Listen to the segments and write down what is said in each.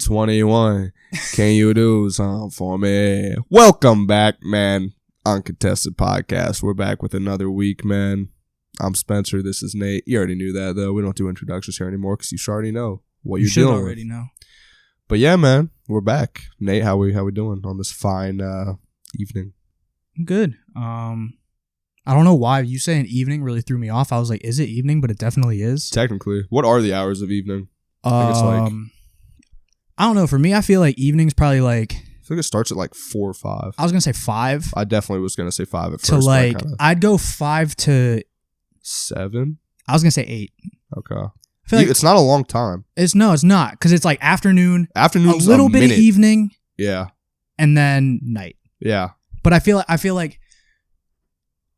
21. Can you do something for me? Welcome back, man. Uncontested Podcast. We're back with another week, man. I'm Spencer. This is Nate. You already knew that, though. We don't do introductions here anymore because you should already know what you're dealing with. You should already know. But yeah, man, we're back. Nate, how we doing on this fine evening? I'm good. I don't know why you saying evening really threw me off. I was like, is it evening? But it definitely is. Technically. What are the hours of evening? I think it's like, I don't know. For me, I feel like evening's probably like, I think it starts at like 4 or 5. I was gonna say 5. I definitely was gonna say 5 at to first. Like, I'd go 5 to 7. I was gonna say 8. Okay. I feel like it's not a long time. It's not because it's like afternoon, afternoon's a little bit of evening, yeah, and then night. Yeah. But I feel like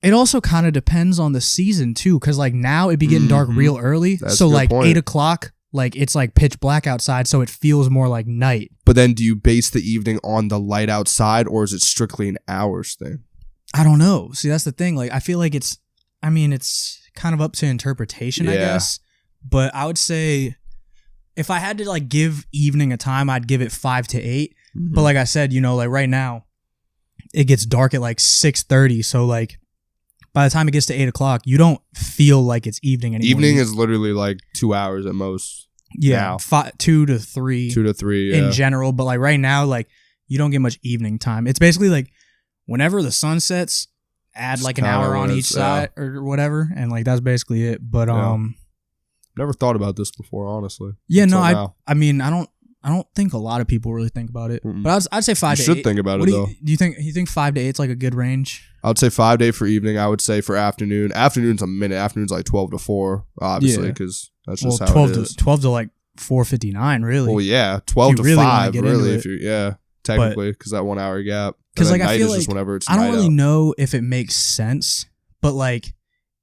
it also kind of depends on the season too, because like now it'd be getting dark real early. That's so like point. 8 o'clock, like it's like pitch black outside, so it feels more like night. But then do you base the evening on the light outside, or is it strictly an hours thing? I don't know. See, that's the thing. Like I feel like it's kind of up to interpretation, I guess. But I would say if I had to like give evening a time, I'd give it 5 to 8. Mm-hmm. But like I said, like right now it gets dark at like 6:30. So like by the time it gets to 8 o'clock, you don't feel like it's evening anymore. Evening is literally like 2 hours at most. Yeah. 2 to 3. 2 to 3, in general. But like right now, like you don't get much evening time. It's basically like whenever the sun sets, add like an hour on each side or whatever. And like that's basically it. But never thought about this before, honestly. Yeah, no, I mean, I don't think a lot of people really think about it. Mm-mm. But I'd say 5 to 8. You should think about it, though. Do you think 5 to 8 is like a good range? I would say 5 to 8 for evening. I would say for afternoon. Afternoon's a minute. Afternoon's like 12 to 4, obviously, because that's just how it is. 12 to like 4:59, really. Well, yeah, 12 to 5, really, if you're, technically, because that 1 hour gap. Because like I feel is like just whenever it's I don't really out. know if it makes sense, but like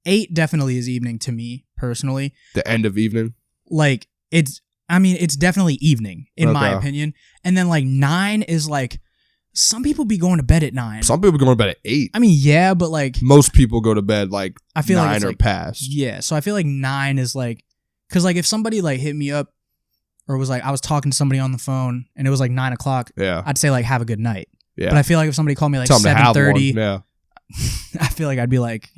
8 definitely is evening to me personally. The end of evening. Like it's definitely evening in my opinion. And then like 9 is like some people be going to bed at 9. Some people go to bed at 8. I mean, yeah, but like most people go to bed like I feel 9 like or like, past. Yeah, so I feel like 9 is like because like if somebody like hit me up or was like I was talking to somebody on the phone and it was like 9 o'clock, I'd say like have a good night. Yeah. But I feel like if somebody called me like 7:30, I feel like I'd be like,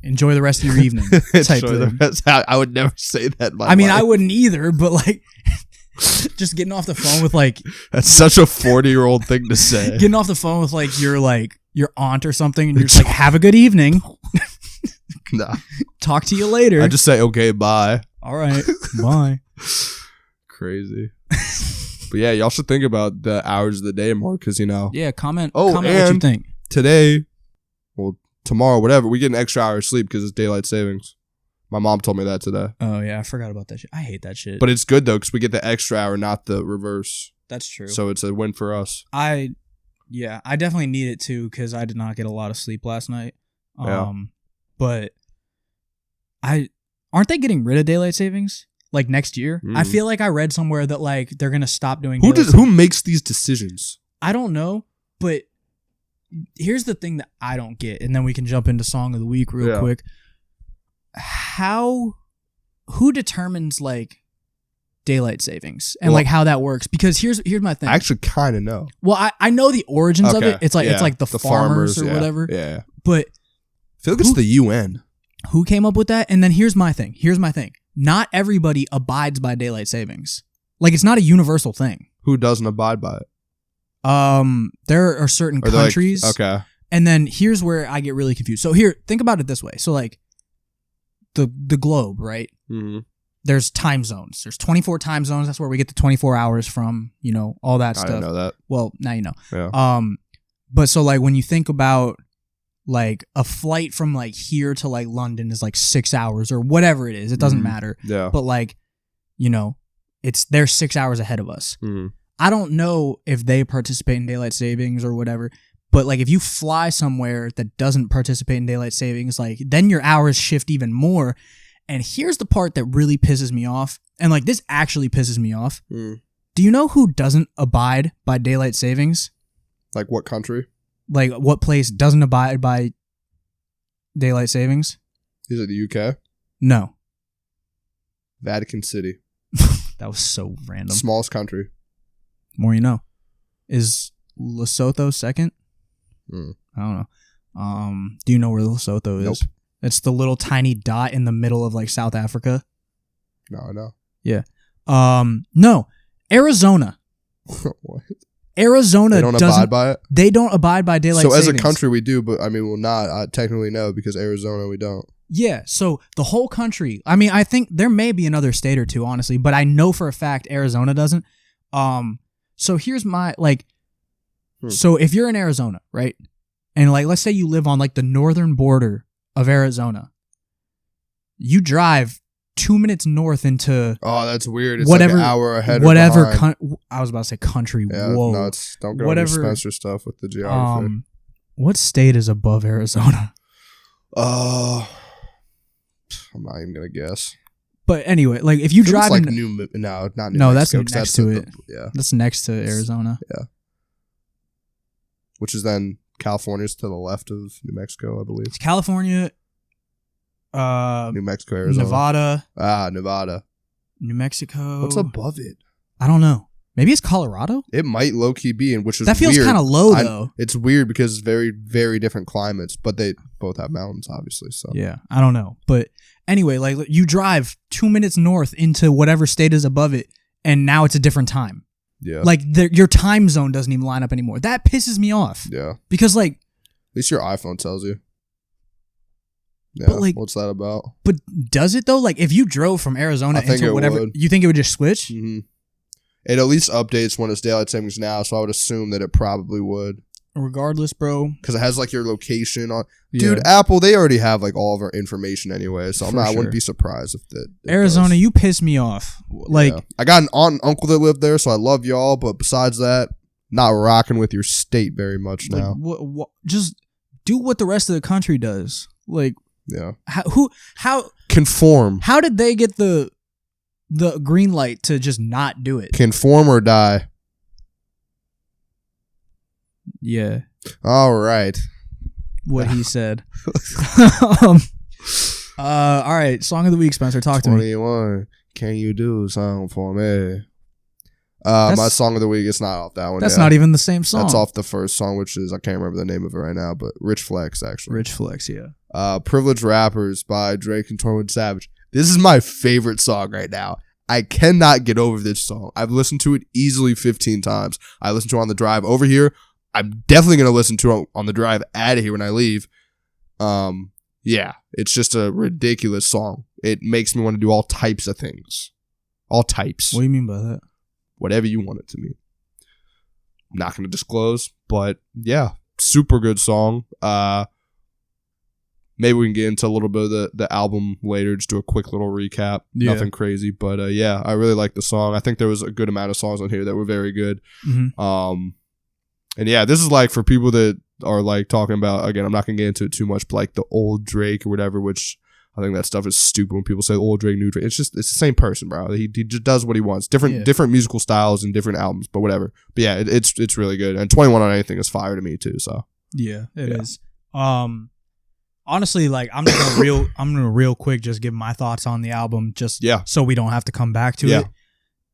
enjoy the rest of your evening. Type of I would never say that. I wouldn't either, but like, just getting off the phone with like, that's such a 40-year-old thing to say. Getting off the phone with like your aunt or something, and you're just like, have a good evening. Nah. Talk to you later. I just say, okay, bye. All right, bye. Crazy. But yeah, y'all should think about the hours of the day more because, Yeah, comment and what you think. Today, well, tomorrow, whatever, we get an extra hour of sleep because it's daylight savings. My mom told me that today. Oh, yeah, I forgot about that shit. I hate that shit. But it's good, though, because we get the extra hour, not the reverse. That's true. So it's a win for us. I definitely need it, too, because I did not get a lot of sleep last night. But aren't they getting rid of daylight savings? Like next year? I feel like I read somewhere that like they're going to stop doing Who makes these decisions? I don't know, but here's the thing that I don't get, and then we can jump into Song of the Week real quick. Who determines like daylight savings and like how that works? Because here's my thing. I actually kind of know. Well, I know the origins of it. It's like the farmers or whatever. Yeah. But I feel like it's the UN. Who came up with that? And then here's my thing. Not everybody abides by daylight savings. Like it's not a universal thing. Who doesn't abide by it? There are certain countries. Like, okay. And then here's where I get really confused. So here, think about it this way. So like the globe, right? Mm-hmm. There's time zones. There's 24 time zones. That's where we get the 24 hours from, all that stuff. I didn't know that. Well, now you know. Yeah. But so like when you think about like a flight from like here to like London is like 6 hours or whatever it is. It doesn't matter. Yeah. But like, they're 6 hours ahead of us. Mm-hmm. I don't know if they participate in daylight savings or whatever, but like if you fly somewhere that doesn't participate in daylight savings, like then your hours shift even more. And here's the part that really pisses me off. And like this actually pisses me off. Mm. Do you know who doesn't abide by daylight savings? Like what country? Like what place doesn't abide by daylight savings? Is it the UK? No. Vatican City. That was so random. Smallest country. More you know. Is Lesotho second? I don't know. Do you know where Lesotho is? Nope. It's the little tiny dot in the middle of like South Africa. No, I know. Yeah. No. Arizona. What? Arizona They don't abide by it? They don't abide by daylight savings. So as a country we do, but I mean we'll not technically no, because Arizona we don't. Yeah, so the whole country, I mean, I think there may be another state or two, honestly, but I know for a fact Arizona doesn't. So here's my, like, so if you're in Arizona, right, and like, let's say you live on like the northern border of Arizona, you drive 2 minutes north into... Oh, that's weird. It's whatever, like an hour ahead whatever or behind. I was about to say country. Yeah, whoa. No, don't go into Spencer stuff with the geography. What state is above Arizona? I'm not even gonna guess. But anyway, like if you drive like in, not New no, Mexico, that's next to it. Yeah, that's next to Arizona. Yeah, which is then California's to the left of New Mexico, I believe. It's California, New Mexico, Arizona, Nevada. Nevada, New Mexico. What's above it? I don't know. Maybe it's Colorado. It might low key be, in which is that feels kind of low though. It's weird because it's very, very different climates, but they both have mountains, obviously. So yeah, I don't know, but anyway, like you drive 2 minutes north into whatever state is above it, and now it's a different time. Yeah, like your time zone doesn't even line up anymore. That pisses me off. Yeah, because like at least your iPhone tells you. Yeah, but like, what's that about? But does it though? Like if you drove from Arizona into whatever, you think it would just switch? Mm-hmm. It at least updates when it's daylight savings now, so I would assume that it probably would. Regardless, bro. Because it has like your location on. Dude, Apple, they already have like all of our information anyway, so I wouldn't be surprised if it Arizona, does. You piss me off. Like I got an aunt and uncle that lived there, so I love y'all, but besides that, not rocking with your state very much now. What, just do what the rest of the country does. Like, yeah. How conform. How did they get the green light to just not do it? Conform or die. Yeah. All right. What he said. All right. Song of the week, Spencer. Talk to me. 21. Can you do something for me? My song of the week, it's not off that one. That's not even the same song. That's off the first song, which is, I can't remember the name of it right now, but Rich Flex, actually. Rich Flex, yeah. Privileged Rappers by Drake and 21 Savage. This is my favorite song right now. I cannot get over this song. I've listened to it easily 15 times. I listened to it on the drive over here. I'm definitely going to listen to it on the drive out of here when I leave. Yeah, it's just a ridiculous song. It makes me want to do all types of things. All types. What do you mean by that? Whatever you want it to mean. I'm not going to disclose, but yeah, super good song. Maybe we can get into a little bit of the album later, just do a quick little recap. Yeah. Nothing crazy, but yeah, I really like the song. I think there was a good amount of songs on here that were very good. Mm-hmm. And yeah, this is like for people that are like talking about, again, I'm not going to get into it too much, but like the old Drake or whatever, which I think that stuff is stupid when people say old Drake, new Drake. It's the same person, bro. He just does what he wants. Different musical styles and different albums, but whatever. But yeah, it's really good. And 21 on Anything is fire to me too. So yeah, it is. Honestly, like I'm gonna real quick just give my thoughts on the album, just so we don't have to come back to it.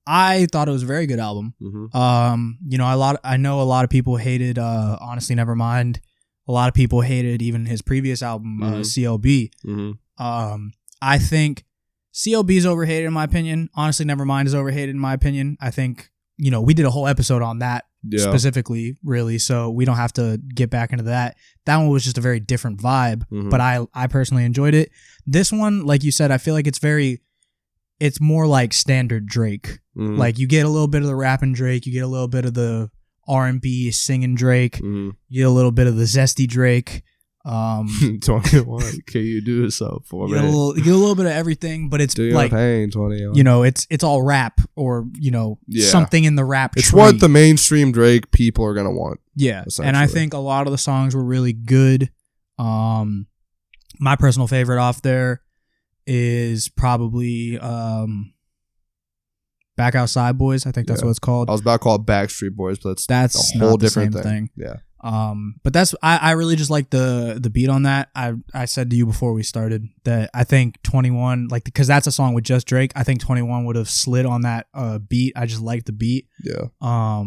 I thought it was a very good album. Mm-hmm. You know, I know a lot of people hated Honestly Nevermind. A lot of people hated even his previous album, CLB. Mm-hmm. I think CLB is overhated in my opinion. Honestly Nevermind is overhated in my opinion. I think, you know, we did a whole episode on that specifically, really, so we don't have to get back into that. That one was just a very different vibe, but I personally enjoyed it. This one, like you said, I feel like it's more like standard Drake. Like you get a little bit of the rapping Drake, you get a little bit of the R&B singing Drake, you get a little bit of the zesty Drake. 21, can you do something for me? You get a little bit of everything, but it's do like pain, 21. You know, it's all rap or you know something in the rap. It's what the mainstream Drake people are gonna want. Yeah, and I think a lot of the songs were really good. My personal favorite off there is probably Back Outside Boys. I think that's what it's called. I was about to call it Backstreet Boys, but that's a whole different thing. Yeah. But that's I really just like the beat on that. I said to you before we started that I think 21, like, because that's a song with just Drake. I think 21 would have slid on that beat. I just like the beat. Yeah.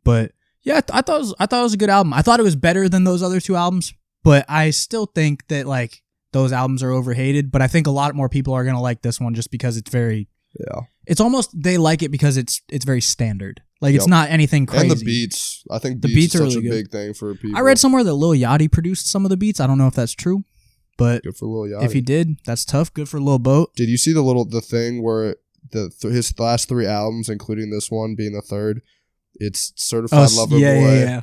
But yeah, I thought it was a good album. I thought it was better than those other two albums, but I still think that like those albums are overhated. But I think a lot more people are gonna like this one just because it's very. Yeah. It's almost they like it because it's very standard. Like it's not anything crazy. And the beats. I think the beats are such really a big thing for people. I read somewhere that Lil Yachty produced some of the beats. I don't know if that's true, but good for Lil Yachty. If he did, that's tough. Good for Lil Boat. Did you see the thing where his last 3 albums, including this one being the third, it's Certified Lover Boy.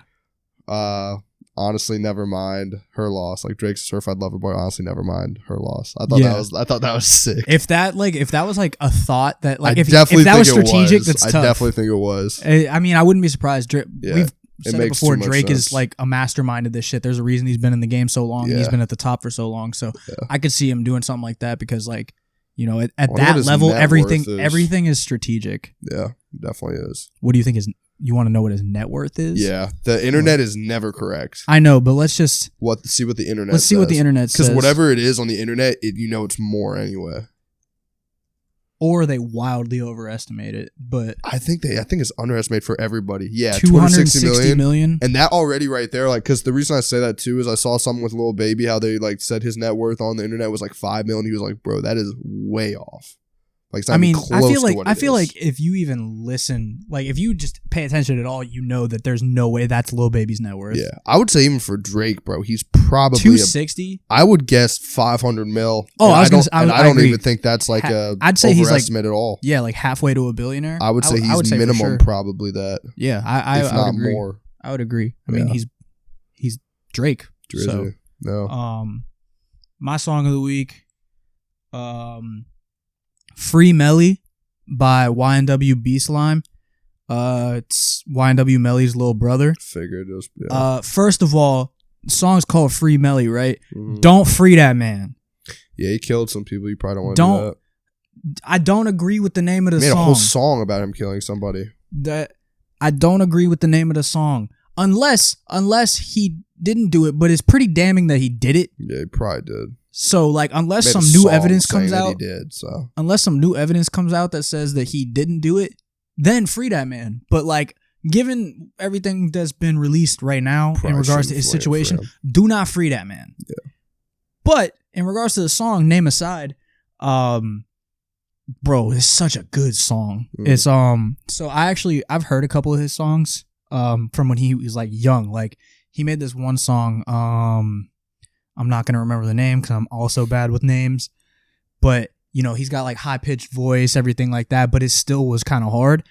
Yeah. Honestly, never mind Her Loss. Like Drake's Certified Lover Boy. Honestly, never mind Her Loss. I thought that was sick. If that was like a thought that like if that was strategic, that's tough. I definitely think it was. I mean, I wouldn't be surprised. We've said it before. Drake sense. Is like a mastermind of this shit. There's a reason he's been in the game so long. And he's been at the top for so long. So I could see him doing something like that because like, you know, at that level, everything is strategic. Yeah, definitely is. What do you think is? You want to know what his net worth is? Yeah, the internet is never correct. I know, but let's just see what the internet. Let's see what the internet says. Because whatever it is on the internet, it's more anyway. Or they wildly overestimate it, but I think it's underestimated for everybody. Yeah, 260 million, and that already right there, like, because the reason I say that too is I saw something with Lil Baby how they like said his net worth on the internet was like 5 million. He was like, bro, that is way off. Like, I mean, I feel like if you even listen, like if you just pay attention at all, you know that there's no way that's Lil Baby's net worth. Yeah, I would say even for Drake, bro, he's probably 260. I would guess 500 mil. Oh, I don't even think that's like I'd say he's like at all. Yeah, like halfway to a billionaire. I would say he's minimum probably that. Yeah, I if not more. I would agree. I mean, he's Drake. Drizzy. So, no. My song of the week, Free Melly by YNW B-Slime. It's YNW Melly's little brother. Figured it was. Yeah. First of all, the song's called Free Melly, right? Mm-hmm. Don't free that man. Yeah, he killed some people. You probably don't want to do that. I don't agree with the name of the song. He song. made a whole song about him killing somebody. I don't agree with the name of the song. Unless he didn't do it, but it's pretty damning that he did it. Yeah, he probably did. So, like, unless some new evidence comes out, so unless some new evidence comes out that says that he didn't do it, then free that man. But like, given everything that's been released right now probably in regards to his situation, do not free that man. Yeah. But in regards to the song, name aside, bro, it's such a good song. It's so I've heard a couple of his songs from when he was like young. Like he made this one song. I'm not gonna remember the name because I'm also bad with names, but you know he's got like high pitched voice, everything like that, but it still was kind of hard.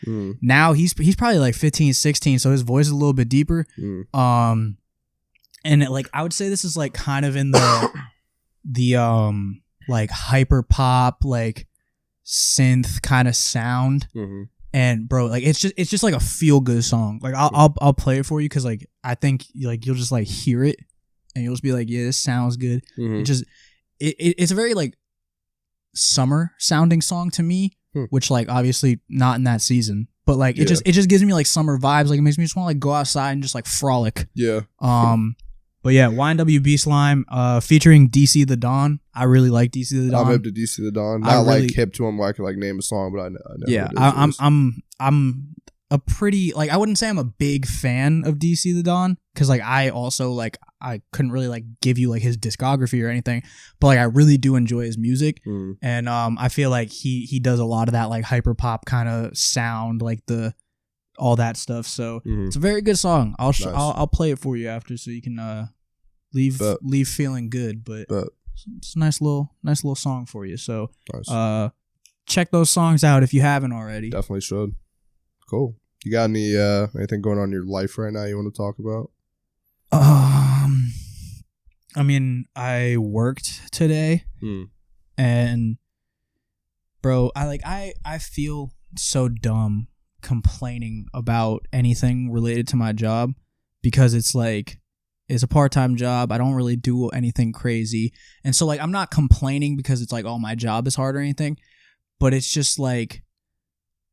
Now he's probably like 15, 16, so his voice is a little bit deeper. And like I would say this is like kind of in the like hyper pop like synth kind of sound. And bro, like it's just like a feel good song. Like I'll play it for you because like I think like you'll just like hear it. And you'll just be like, yeah, this sounds good. It's a very like summer sounding song to me, which like obviously not in that season, but like it just gives me like summer vibes. Like it makes me just want to like go outside and just like frolic. Yeah. But yeah, YNW B-Slime featuring DC the Don. I really like DC the Don. I'm hip to DC the Don. Not like hip to him where I could like name a song, but I know. Yeah, I'm a pretty like I wouldn't say I'm a big fan of DC the Don because like I also like I couldn't really like give you like his discography or anything, but like I really do enjoy his music, and I feel like he does a lot of that like hyper pop kind of sound, like all that stuff. So it's a very good song. I'll play it for you after so you can leave feeling good. But it's a nice little song for you. So nice. Check those songs out if you haven't already. Definitely should. Cool. You got anything going on in your life right now you want to talk about? I mean, I worked today, and bro, I feel so dumb complaining about anything related to my job because it's like it's a part-time job. I don't really do anything crazy, and so like I'm not complaining because it's like, oh, my job is hard or anything, but it's just like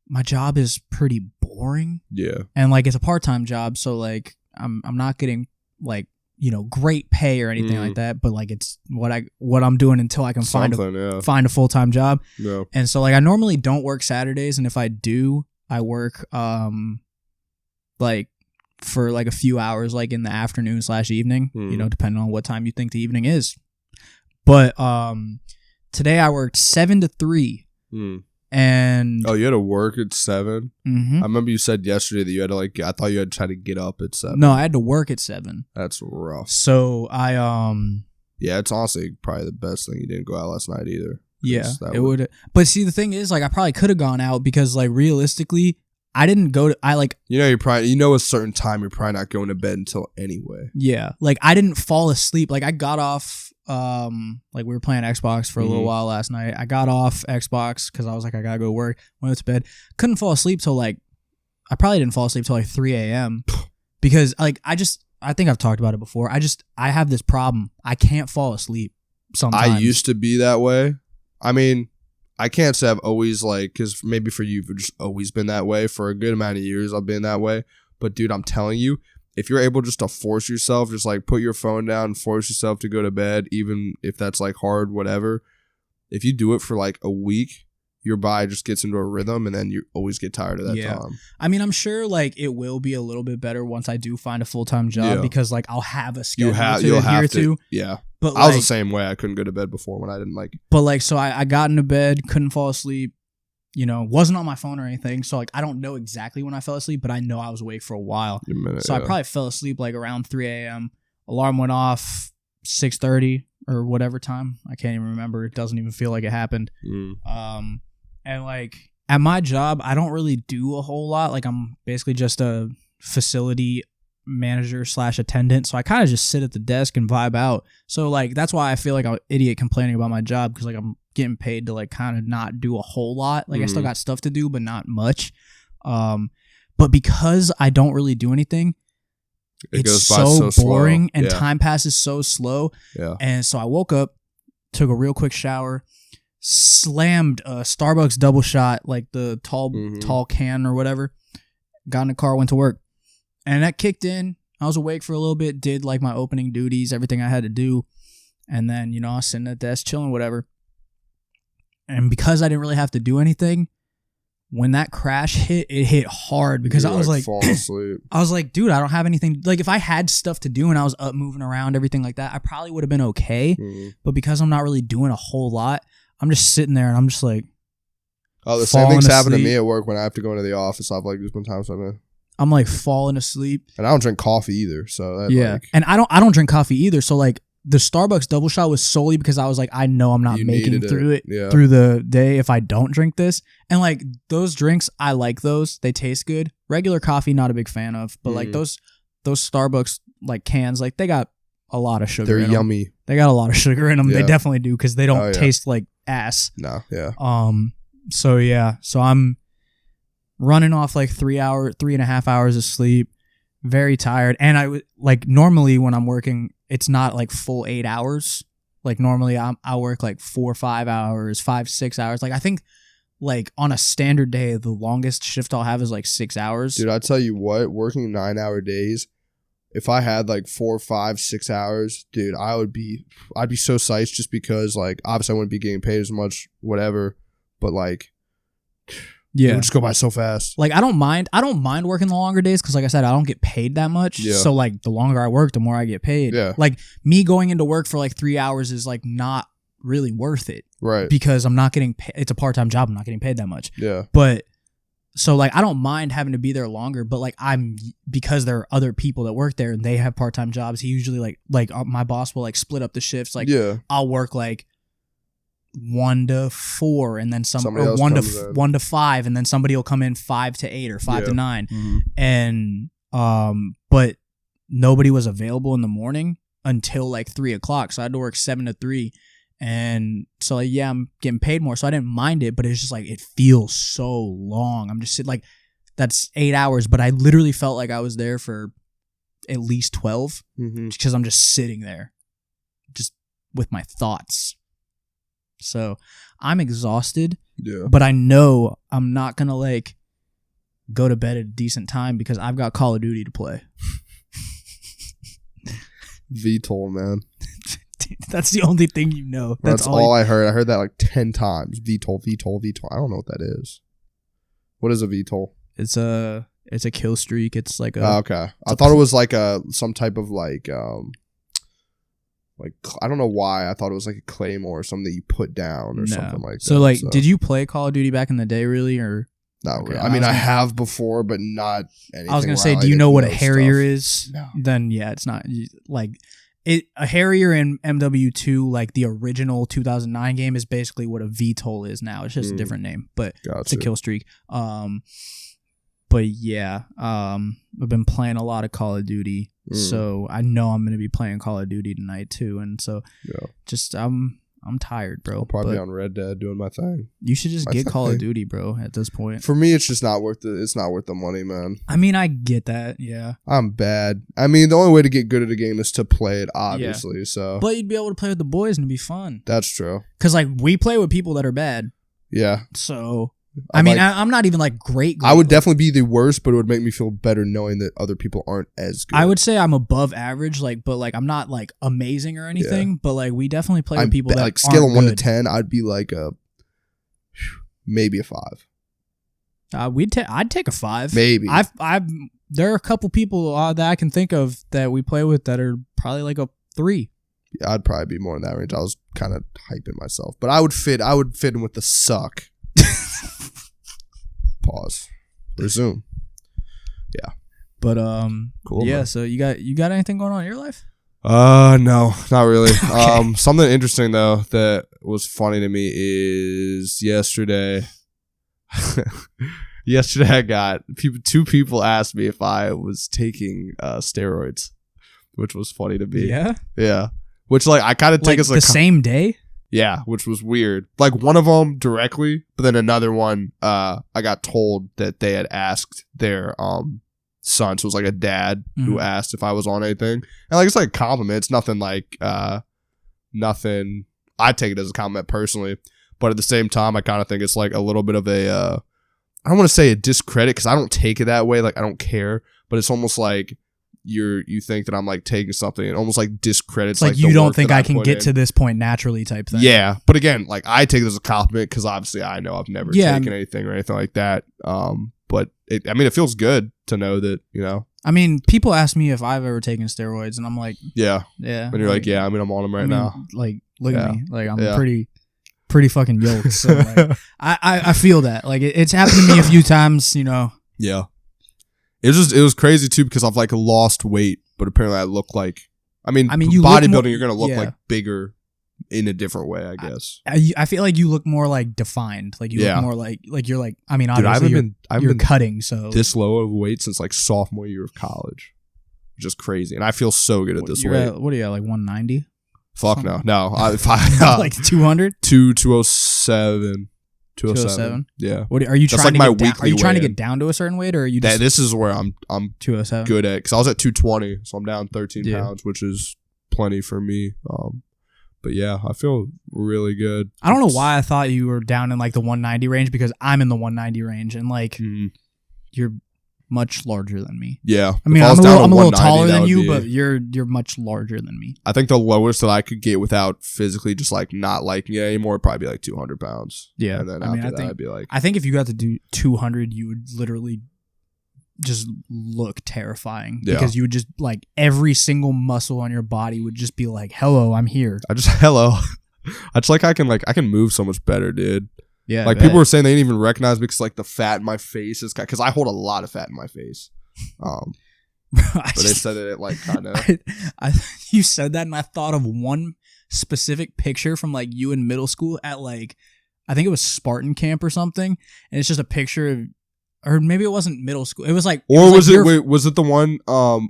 my job is pretty boring. Yeah. And like it's a part-time job, so like I'm not getting like, great pay or anything like that, but like it's what I'm doing until I can find a full-time job. Yeah. And so like I normally don't work Saturdays, and if I do, I work like for like a few hours like in the afternoon/evening, depending on what time you think the evening is. But today I worked 7 to 3. And you had to work at 7? Mm-hmm. I remember you said yesterday that you had to I thought you had to try to get up at 7. No, I had to work at 7. That's rough. So I yeah, it's honestly probably the best thing you didn't go out last night either. Yeah, it would. But see, the thing is, like, I probably could have gone out because, like, realistically, I didn't go to. You're probably a certain time you're probably not going to bed until anyway. Yeah, like I didn't fall asleep. Like I got off. Like we were playing Xbox for a little while last night. I got off Xbox because I was like, I gotta go to work. Went to bed. Couldn't fall asleep till I probably didn't fall asleep till like 3 a.m. because like I think I've talked about it before. I have this problem. I can't fall asleep sometimes. I used to be that way. I mean, I can't say I've always because maybe for you, you've just always been that way. For a good amount of years, I've been that way. But dude, I'm telling you, if you're able just to force yourself, just like put your phone down and force yourself to go to bed, even if that's like hard, whatever. If you do it for like a week, your body just gets into a rhythm and then you always get tired of that time. I mean, I'm sure like it will be a little bit better once I do find a full-time job because like I'll have a schedule to adhere to. Yeah. But I was the same way. I couldn't go to bed before when I didn't like. But like, so I got into bed, couldn't fall asleep, wasn't on my phone or anything. So like, I don't know exactly when I fell asleep, but I know I was awake for a while. I probably fell asleep like around 3 a.m. Alarm went off 6:30 or whatever time. I can't even remember. It doesn't even feel like it happened. And like at my job, I don't really do a whole lot. Like I'm basically just a facility manager / attendant. So I kind of just sit at the desk and vibe out. So like, that's why I feel like I'm an idiot complaining about my job. Cause like I'm getting paid to like kind of not do a whole lot. Like I still got stuff to do, but not much. But because I don't really do anything, it's so boring and time passes so slow. Yeah. And so I woke up, took a real quick shower, slammed a Starbucks double shot, like the tall can or whatever, got in the car, went to work. And that kicked in. I was awake for a little bit, did like my opening duties, everything I had to do. And then, I was sitting at the desk, chilling, whatever. And because I didn't really have to do anything, when that crash hit, it hit hard because I was like, falling asleep. I was like, dude, I don't have anything. Like if I had stuff to do and I was up moving around, everything like that, I probably would have been okay. But because I'm not really doing a whole lot, I'm just sitting there and I'm just like, oh, the same things happen to me at work when I have to go into the office. I've like just been times I'm like falling asleep. And I don't drink coffee either. So that, and I don't drink coffee either. So like the Starbucks double shot was solely because I was like, I know I'm not making through through the day if I don't drink this. And like those drinks, I like those. They taste good. Regular coffee, not a big fan of. But like those Starbucks like cans, like they got a lot of sugar. They're yummy. They got a lot of sugar in them. They definitely do because they don't taste like ass. No, yeah. So I'm running off like 3.5 hours of sleep, very tired. And I would like normally when I'm working, it's not like full 8 hours. Like normally I work like 4 or 5 hours, 5-6 hours. Like I think like on a standard day, the longest shift I'll have is like 6 hours. Dude, I tell you what, working 9-hour days, if I had like 4, 5, 6 hours, dude, I'd be so psyched just because like obviously I wouldn't be getting paid as much, whatever, but like it would just go by so fast. Like I don't mind working the longer days because like I said, I don't get paid that much. Yeah. So like the longer I work, the more I get paid. Yeah. Like me going into work for like 3 hours is like not really worth it. Right. Because I'm not getting paid. It's a part-time job. I'm not getting paid that much. Yeah. But so like I don't mind having to be there longer, but like because there are other people that work there and they have part-time jobs. He usually like my boss will like split up the shifts. Like I'll work like 1 to 4 and then somebody or 1 to 5 and then somebody will come in 5 to 8 or 5 to 9 and but nobody was available in the morning until like 3 o'clock, so I had to work 7 to 3 and so like, I'm getting paid more, so I didn't mind it, but it's just like it feels so long. I'm just sitting like that's 8 hours, but I literally felt like I was there for at least 12 because I'm just sitting there just with my thoughts. So I'm exhausted, but I know I'm not going to like go to bed at a decent time because I've got Call of Duty to play. VTOL, man. That's the only thing you know. That's all I heard. I heard that like 10 times. VTOL. I don't know what that is. What is a VTOL? It's a kill streak. It's like a. Oh, okay. I thought it was like some type of like I don't know why. I thought it was like a claymore or something that you put down or something like that. So like, did you play Call of Duty back in the day, really, or? Not really. I mean, I have before, but not anything. I was gonna say, do you know what a Harrier is? No. Then yeah, it's not like it. A Harrier in MW2, like the original 2009 game, is basically what a VTOL is now. It's just a different name, but it's a kill streak. But yeah, I've been playing a lot of Call of Duty, so I know I'm gonna be playing Call of Duty tonight too, and so just I'm tired, bro. I'll probably be on Red Dead doing my thing. You should just get Call of Duty, bro, at this point. For me, it's just not worth it. It's not worth the money, man. I mean, I get that, yeah. I'm bad. I mean, the only way to get good at a game is to play it, obviously. Yeah. So, but you'd be able to play with the boys and it'd be fun. That's true. Because, like, we play with people that are bad. Yeah. So, I mean, I'm not even, like, great. I would definitely be the worst, but it would make me feel better knowing that other people aren't as good. I would say I'm above average, like, but, like, I'm not, like, amazing or anything. Yeah. But, like, we definitely play with people that like scale of 1 to 10, I'd be like maybe a 5. I'd take a 5. Maybe. There are a couple people that I can think of that we play with that are probably like a 3. Yeah, I'd probably be more in that range. I was kind of hyping myself, but I would fit in with the suck. Pause. Resume. Yeah. But cool. Yeah. Man. So you got anything going on in your life? No, not really. Okay. Something interesting though that was funny to me is yesterday. Yesterday, I got two people asked me if I was taking steroids, which was funny to me. Yeah. Which like I kind of take as like the same day. Yeah, which was weird. Like one of them directly, but then another one, I got told that they had asked their son, so it was like a dad who asked if I was on anything, and like it's like a compliment. It's nothing like nothing. I take it as a compliment personally, but at the same time, I kind of think it's like a little bit of a I don't want to say a discredit because I don't take it that way. Like I don't care, but it's almost like you think that I'm like taking something and almost like discredits like you don't think I can get to this point naturally type thing. Yeah, but again, like I take it as a compliment because obviously I know I've never taken anything or anything like that. But it feels good to know that, you know. I mean, people ask me if I've ever taken steroids, and I'm like, yeah. And you're like, yeah. I mean, I'm on them right now. Like, look at me. Like, I'm pretty fucking yoked. So like, I feel that. Like, it's happened to me a few times. You know. Yeah. It was crazy too because I've like lost weight, but apparently I look like. I mean, you bodybuilding, you're gonna look like bigger in a different way, I guess. I feel like you look more like defined. Like you look more like you're like. I mean, obviously I've been cutting so this low of weight since like sophomore year of college, which is crazy, and I feel so good at this weight. What are you at, like 190? Fuck something? No. Like 200? 207. 207. Yeah. What are you trying to get down? Are you trying to get down to a certain weight, or are you just this is where I'm 207 good at, because I was at 220, so I'm down 13 pounds, which is plenty for me. But yeah, I feel really good. I don't know why I thought you were down in like the 190 range, because I'm in the 190 range, and like you're much larger than me. Yeah. I mean, I'm a little taller than you, but you're much larger than me. I think the lowest that I could get without physically just like not liking it anymore would probably be like 200 pounds. Yeah. And then after that, I'd be like, I think if you got to do 200, you would literally just look terrifying, because you would just like every single muscle on your body would just be like, hello, I'm here. I just like I can move so much better, dude. Yeah, like people were saying they didn't even recognize me because like the fat in my face is because I hold a lot of fat in my face. But they said that it like kind of. You said that, and I thought of one specific picture from like you in middle school at like, I think it was Spartan camp or something, and it's just a picture of. Or maybe it wasn't middle school. It was like, was it the one?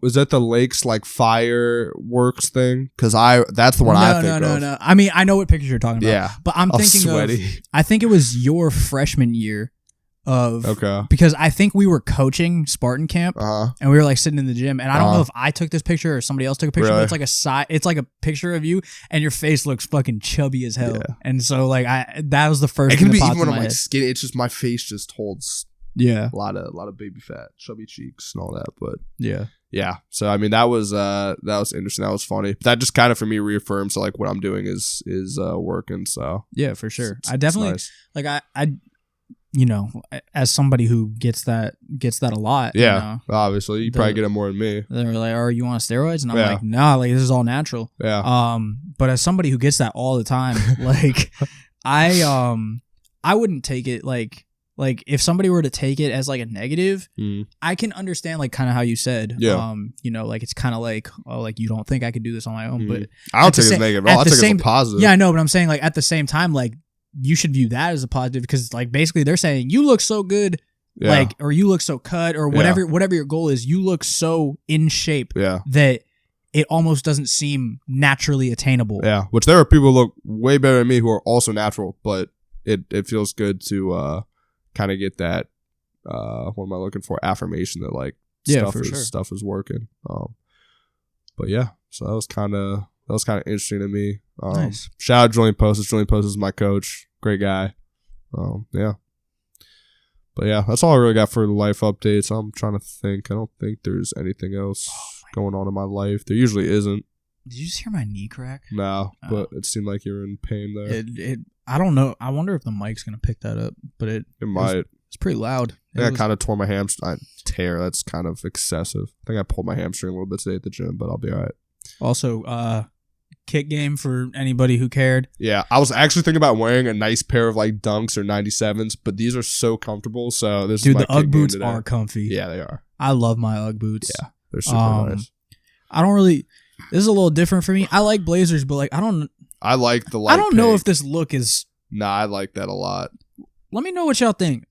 Was that the lakes like fireworks thing? Because that's the one I think of. No. I mean, I know what pictures you're talking about. Yeah, but I'm thinking sweaty. I think it was your freshman year of. Okay. Because I think we were coaching Spartan camp, and we were like sitting in the gym, and I don't know if I took this picture or somebody else took a picture. Really? But it's like a picture of you, and your face looks fucking chubby as hell. Yeah. And so like that was the first. It can be even when I'm like skinny. It's just my face just holds Yeah. A lot of baby fat, chubby cheeks, and all that. But Yeah. yeah, so I mean that was interesting. That was funny. That just kind of for me reaffirms like what I'm doing is working. So yeah, for sure. It's I definitely nice. like I you know, as somebody who gets that a lot. Yeah, you know, obviously you probably get it more than me. they're like, "Are you on steroids?" And I'm Yeah. like, "Nah, like this is all natural." Yeah, But as somebody who gets that all the time, like I wouldn't take it like if somebody were to take it as like a negative, I can understand like kind of how you said, Yeah. You know, like it's kind of like, oh, like you don't think I could do this on my own, but I don't think it's negative at all. I think it's a positive. yeah, I know, but I'm saying like at the same time, like you should view that as a positive because like basically they're saying you look so good, Yeah. like, or you look so cut or whatever your goal is, you look so in shape Yeah. that it almost doesn't seem naturally attainable. Yeah, which there are people who look way better than me who are also natural, but it feels good to kind of get that what am I looking for, affirmation that like stuff is working. But yeah, so that was kind of interesting to me. Nice. Shout out Julian Postis. Julian Postis is my coach, great guy. Yeah. But yeah, that's all I really got for the life updates. I'm trying to think. I don't think there's anything else going on in my life. There usually isn't. Did you just hear my knee crack? No, but it seemed like you were in pain there. I don't know. I wonder if the mic's gonna pick that up, but it might. It's pretty loud. I kind of tore my hamstring. That's kind of excessive. I think I pulled my hamstring a little bit today at the gym, but I'll be all right. Also, kick game for anybody who cared. Yeah, I was actually thinking about wearing a nice pair of like Dunks or 97s, but these are so comfortable. So this is my the Ugg boots are comfy. Yeah, they are. I love my Ugg boots. Yeah, they're super nice. I don't really. This is a little different for me. I like blazers, but like I like the light. I don't know if this look is. Nah, I like that a lot. Let me know what y'all think,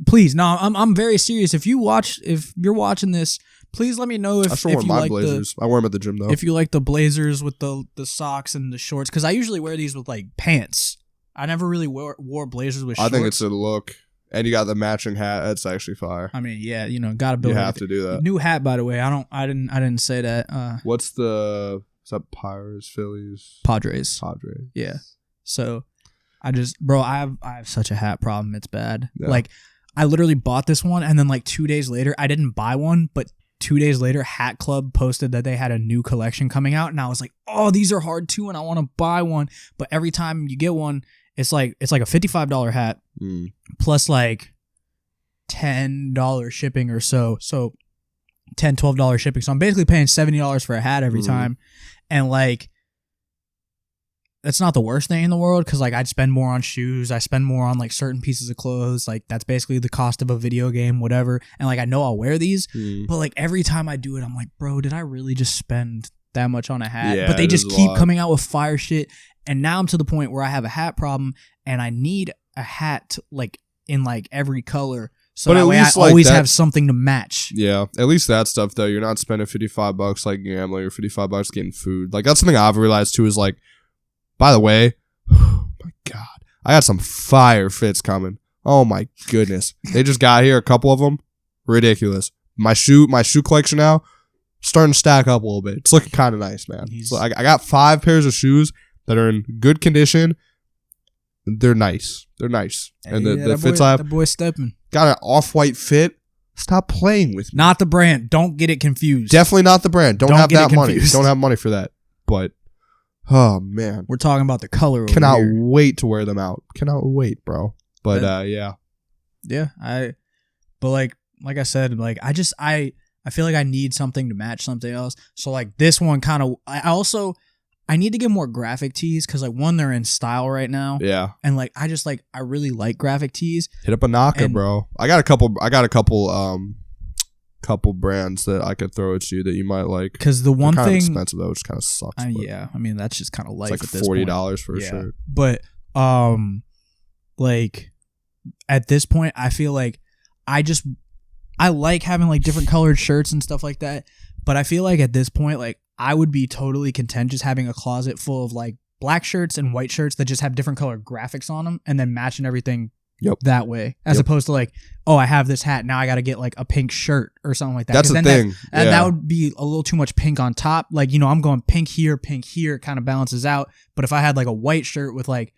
please. No, I'm very serious. If you're watching this, please let me know if I wear you my like blazers. I wear them at the gym though. If you like the blazers with the socks and the shorts, because I usually wear these with like pants. I never really wore blazers with shorts. I think it's a look, and you got the matching hat. That's actually fire. I mean, yeah, you know, gotta build. You have to do that. New hat, by the way. I didn't say that. What's the? Is that Pirates, Phillies, Padres? Yeah. So, I have such a hat problem. It's bad. Yeah. Like, I literally bought this one, and then like 2 days later, I didn't buy one, but 2 days later, Hat Club posted that they had a new collection coming out, and I was like, oh, these are hard too, and I want to buy one. But every time you get one, it's like a $55 hat plus like $10 shipping or so. So $10, $12 shipping. So I'm basically paying $70 for a hat every time. And like, that's not the worst thing in the world because like I'd spend more on shoes. I spend more on like certain pieces of clothes. Like that's basically the cost of a video game, whatever. And like I know I'll wear these, but like every time I do it, I'm like, bro, did I really just spend that much on a hat? Yeah, but they just keep coming out with fire shit. And now I'm to the point where I have a hat problem and I need a hat like in like every color. So that way I always have something to match. Yeah. At least that stuff though. You're not spending $55 like gambling or $55 getting food. Like that's something I've realized too is like, by the way, oh my God, I got some fire fits coming. Oh my goodness. They just got here, a couple of them. Ridiculous. My shoe collection now starting to stack up a little bit. It's looking kind of nice, man. So I got 5 pairs of shoes that are in good condition. They're nice. And the fits I have. The boy stepping. Got an off-white fit. Stop playing with me. Not the brand. Don't get it confused. Definitely not the brand. Don't have that money. Don't have money for that. But, oh, man. We're talking about the color. Cannot wait to wear them out. Cannot wait, bro. But, yeah. Yeah. But like I said, like, I feel like I need something to match something else. So, like, this one kind of, I need to get more graphic tees because, like, one, they're in style right now. Yeah. And, like, I really like graphic tees. Hit up a Naka, bro. I got a couple brands that I could throw at you that you might like. Because the one thing. Kind of expensive, though, which kind of sucks. Yeah. I mean, that's just kind of life it's like at this point. $40 for a shirt. But, like, at this point, I feel like I like having, like, different colored shirts and stuff like that. But I feel like at this point, like, I would be totally content just having a closet full of like black shirts and white shirts that just have different color graphics on them and then matching everything that way. As opposed to like, oh, I have this hat. Now I got to get like a pink shirt or something like that. That's the thing. That would be a little too much pink on top. Like, you know, I'm going pink here, kind of balances out. But if I had like a white shirt with like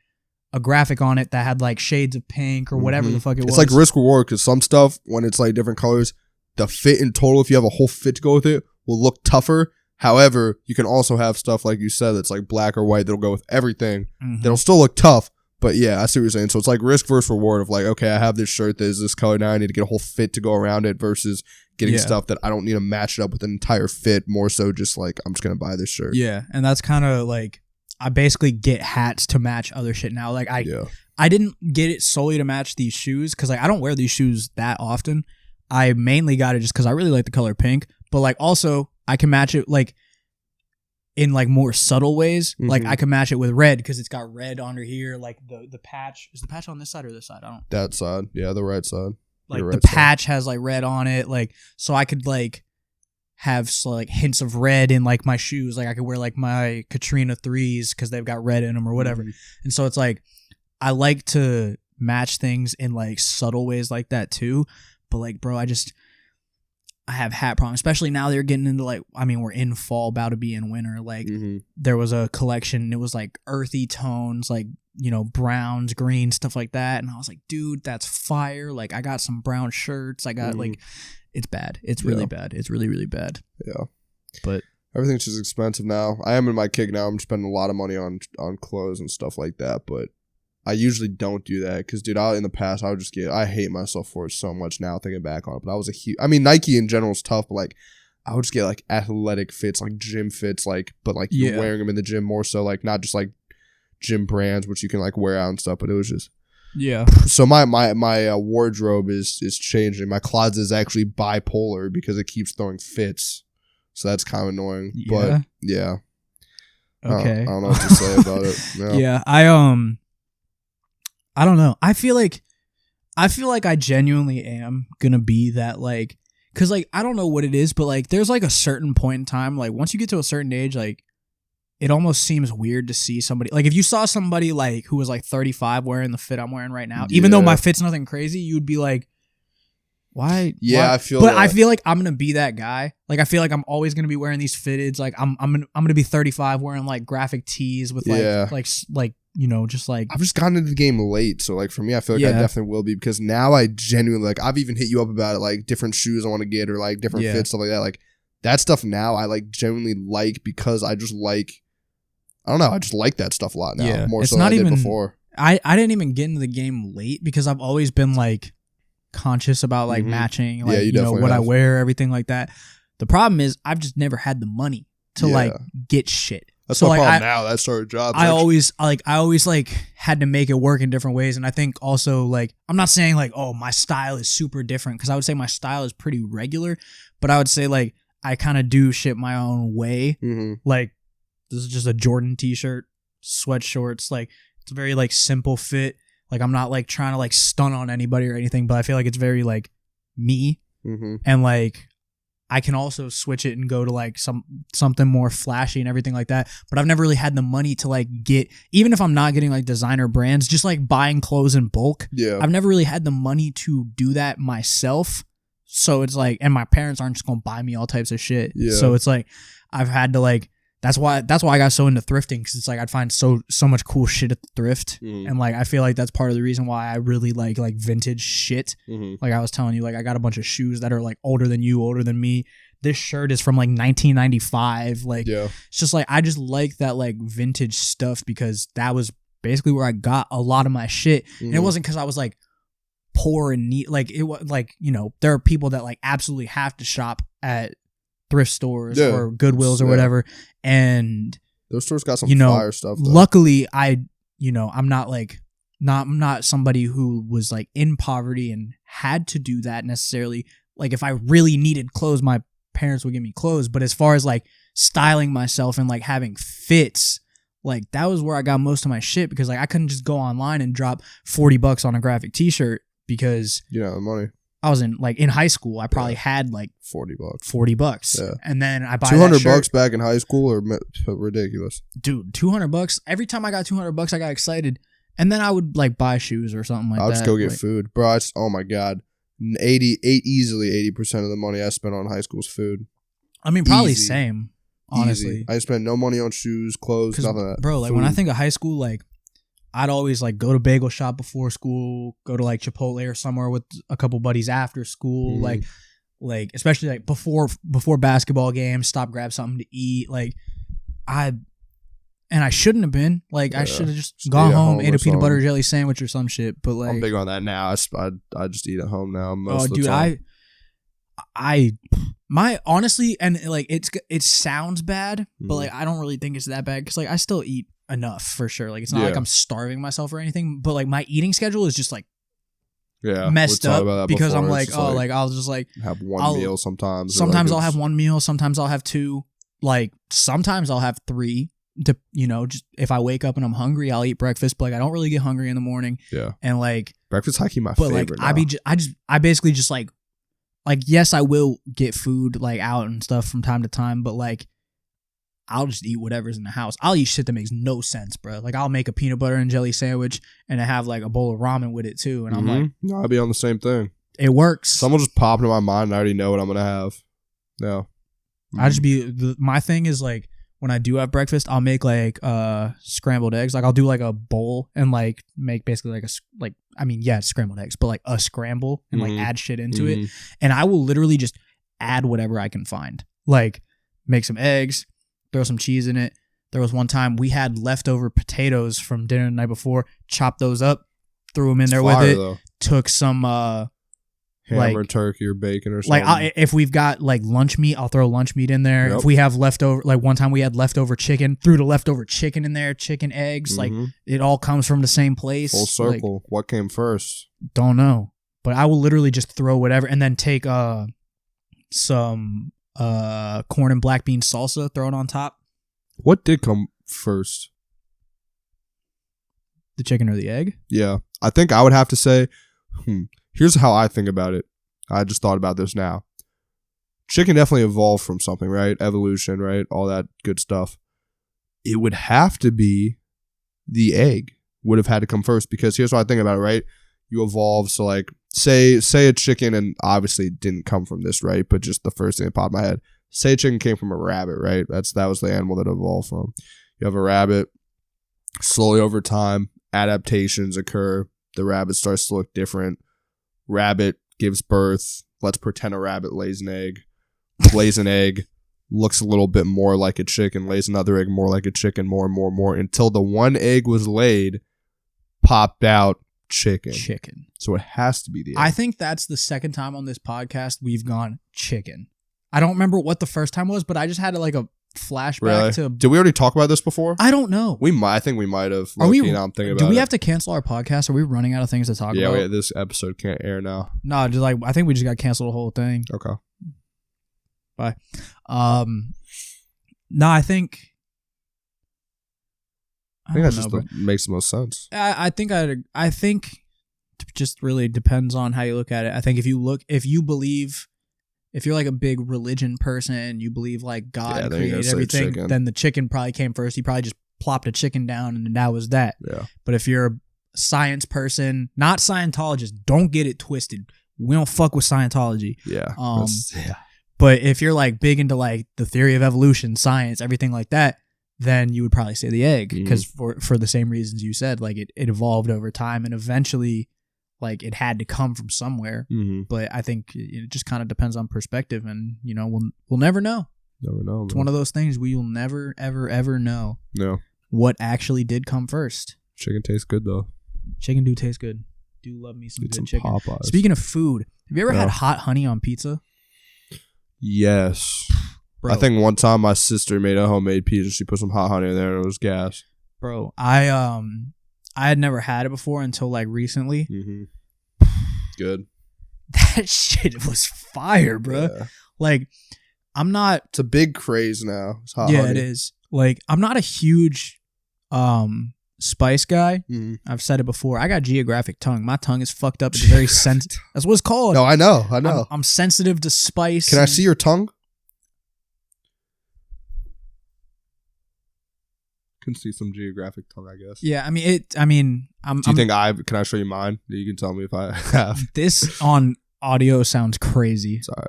a graphic on it that had like shades of pink or whatever the fuck it was. It's like risk reward because some stuff, when it's like different colors, the fit in total, if you have a whole fit to go with it, will look tougher. However, you can also have stuff like you said that's like black or white that'll go with everything. That'll still look tough. But yeah, I see what you're saying. So it's like risk versus reward of like, okay, I have this shirt that is this color now. I need to get a whole fit to go around it versus getting stuff that I don't need to match it up with an entire fit. More so just like, I'm just going to buy this shirt. Yeah. And that's kind of like, I basically get hats to match other shit now. Like I didn't get it solely to match these shoes because like I don't wear these shoes that often. I mainly got it just because I really like the color pink. But like also I can match it like in like more subtle ways. Like I can match it with red because it's got red under here. Like the patch, is the patch on this side or this side? I don't. That side, yeah, the right side. Like the patch has like red on it. Like so I could like have like hints of red in like my shoes. Like I could wear like my Katrina 3s because they've got red in them or whatever. And so it's like I like to match things in like subtle ways like that too. But like, bro, I have hat problems, especially now they're getting into like, I mean, we're in fall, about to be in winter. Like there was a collection, it was like earthy tones, like, you know, browns, greens, stuff like that. And I was like, dude, that's fire. Like I got some brown shirts. I got like, it's bad. It's really bad. It's really, really bad. Yeah. But everything's just expensive now. I am in my kick now. I'm spending a lot of money on clothes and stuff like that. But I usually don't do that because, dude, in the past, I hate myself for it so much now thinking back on it. But I was Nike in general is tough, but like, I would just get like athletic fits, like gym fits, like, but like you're wearing them in the gym more so, like, not just like gym brands, which you can like wear out and stuff, but it was just. Yeah. So my wardrobe is changing. My closet is actually bipolar because it keeps throwing fits. So that's kind of annoying. Yeah. But yeah. Okay. I don't know what to say about it. Yeah. I don't know. I feel like I genuinely am gonna be that like, cause like I don't know what it is, but like there's like a certain point in time, like once you get to a certain age, like it almost seems weird to see somebody like if you saw somebody like who was like 35 wearing the fit I'm wearing right now, even though my fit's nothing crazy, you'd be like, why? Yeah, I feel like I'm gonna be that guy. Like I feel like I'm always gonna be wearing these fitteds. Like I'm gonna be 35 wearing like graphic tees with like you know, just like I've just gotten into the game late, so like for me, I feel like I definitely will be because now I genuinely like I've even hit you up about it, like different shoes I want to get or like different fits, stuff like that. Like that stuff now I like genuinely like because I just like I don't know, I just like that stuff a lot now more so than I did before. I didn't even get into the game late because I've always been like conscious about like matching, like you know what I wear, everything like that. The problem is I've just never had the money to like get shit. That's my problem now. That started jobs. I always had to make it work in different ways. And I think also like, I'm not saying like, oh, my style is super different. Cause I would say my style is pretty regular, but I would say like, I kind of do shit my own way. Like this is just a Jordan t-shirt, sweat shorts. Like it's a very like simple fit. Like I'm not like trying to like stun on anybody or anything, but I feel like it's very like me. And like, I can also switch it and go to like something more flashy and everything like that. But I've never really had the money to like get, even if I'm not getting like designer brands, just like buying clothes in bulk. Yeah. I've never really had the money to do that myself. So it's like, and my parents aren't just going to buy me all types of shit. Yeah. So it's like, I've had to like, that's why I got so into thrifting. Cause it's like, I'd find so much cool shit at the thrift. And like, I feel like that's part of the reason why I really like vintage shit. Like I was telling you, like I got a bunch of shoes that are like older than you, older than me. This shirt is from like 1995. Like, it's just like, I just like that like vintage stuff because that was basically where I got a lot of my shit. And it wasn't cause I was like poor and neat. Like it was like, you know, there are people that like absolutely have to shop at thrift stores or Goodwills or whatever, and those stores got some fire stuff though. Luckily I'm not like I'm not somebody who was like in poverty and had to do that necessarily. Like if I really needed clothes, my parents would give me clothes, but as far as like styling myself and like having fits, like that was where I got most of my shit because like I couldn't just go online and drop $40 on a graphic t-shirt because the money. I was in high school. I probably had like $40. Yeah. And then I buy $200 back in high school are ridiculous. Dude, $200. Every time I got $200, I got excited. And then I would like buy shoes or something like that. I'll just go get food. Bro, oh my God. Easily 80% of the money I spent on high school is food. I mean, probably same, honestly. Easy. I spent no money on shoes, clothes, nothing like that. Bro, like when I think of high school, like I'd always like go to bagel shop before school, go to like Chipotle or somewhere with a couple buddies after school, like especially like before basketball games, stop, grab something to eat. Like I shouldn't have been like, I should have just gone home, ate a peanut butter jelly sandwich or some shit. But like, I'm big on that now. I just eat at home now most of the time. My honestly, and like it sounds bad, but like I don't really think it's that bad because like I still eat enough for sure. Like it's not like I'm starving myself or anything, but like my eating schedule is just like messed up because I'm like, oh, like I'll just like have one meal sometimes. Sometimes I'll have one meal, sometimes I'll have two, like sometimes I'll have three. Just if I wake up and I'm hungry, I'll eat breakfast, but like I don't really get hungry in the morning. Yeah, and like breakfast hiking my favorite. But like I basically just like yes, I will get food like out and stuff from time to time, but like I'll just eat whatever's in the house. I'll eat shit that makes no sense, bro. Like I'll make a peanut butter and jelly sandwich and I have like a bowl of ramen with it too, and I'm like, no, I'll be on the same thing. It works. Someone just popped into my mind and I already know what I'm gonna have. No, I just my thing is like, when I do have breakfast, I'll make like scrambled eggs. Like I'll do like a bowl and like make basically like scrambled eggs, but like a scramble and like add shit into it. And I will literally just add whatever I can find. Like make some eggs, throw some cheese in it. There was one time we had leftover potatoes from dinner the night before, chopped those up, threw them in there with it, though. Took some ham or turkey or bacon or something. Like if we've got like lunch meat, I'll throw lunch meat in there. Yep. If we have leftover, like one time we had leftover chicken, threw the leftover chicken in there, chicken, eggs. Like it all comes from the same place. Full circle. Like, what came first? Don't know. But I will literally just throw whatever and then take some corn and black bean salsa, throw it on top. What did come first? The chicken or the egg? Yeah. I think I would have to say, here's how I think about it. I just thought about this now. Chicken definitely evolved from something, right? Evolution, right? All that good stuff. It would have to be the egg would have had to come first, because here's what I think about it, right? You evolve. So like say a chicken, and obviously it didn't come from this, right? But just the first thing that popped in my head. Say a chicken came from a rabbit, right? That was the animal that evolved from. You have a rabbit. Slowly over time, adaptations occur. The rabbit starts to look different. Rabbit gives birth. Let's pretend a rabbit lays an egg. Lays an egg. Looks a little bit more like a chicken. Lays another egg more like a chicken. More and more and more. Until the one egg was laid, popped out chicken. So it has to be the egg. I think that's the second time on this podcast we've gone chicken. I don't remember what the first time was, but I just had like a flashback to. Did we already talk about this before? I don't know. I think we might have. Do we have to cancel our podcast? Are we running out of things to talk about? Yeah, this episode can't air now. No, just like I think we just got to cancel the whole thing. Okay. Bye. No, I think that's just makes the most sense. I think it just really depends on how you look at it. I think if you believe. If you're like a big religion person and you believe like God created everything, then the chicken probably came first. He probably just plopped a chicken down and that was that. Yeah. But if you're a science person, not Scientologist, don't get it twisted. We don't fuck with Scientology. Yeah. But if you're like big into like the theory of evolution, science, everything like that, then you would probably say the egg, because for the same reasons you said, like it evolved over time and eventually like it had to come from somewhere. But I think it just kind of depends on perspective, and we'll never know. Never know. It's one of those things we will never ever know. No. What actually did come first? Chicken tastes good though. Chicken do taste good. Do love me some Get good some chicken. Popeyes. Speaking of food, have you ever had hot honey on pizza? Yes. Bro. I think one time my sister made a homemade pizza. She put some hot honey in there and it was gas. Bro, I had never had it before until like recently. Good. That shit was fire, bro. Yeah. Like, I'm not. It's a big craze now. It's hot honey. It is. Like, I'm not a huge spice guy. I've said it before. I got geographic tongue. My tongue is fucked up. It's very sensitive. That's what it's called. No, I know. I'm sensitive to spice. Can I see your tongue? Can see some geographic tongue, I guess. Yeah, I mean can I show you mine? You can tell me if I have. This on audio sounds crazy. It's all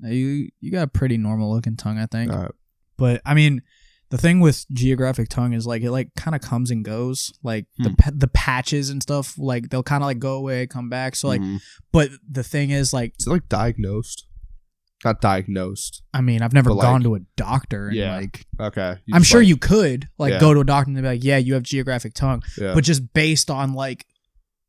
right. You got a pretty normal looking tongue, I think. All right. But I mean, The thing with geographic tongue is like it like kind of comes and goes. Like the patches and stuff, like they'll kind of like go away, come back. So like, but the thing is like, is it like diagnosed? Not diagnosed. I mean, I've never gone to a doctor. And like, okay. I'm sure you could like go to a doctor and they'd be like, yeah, you have geographic tongue. Yeah. But just based on like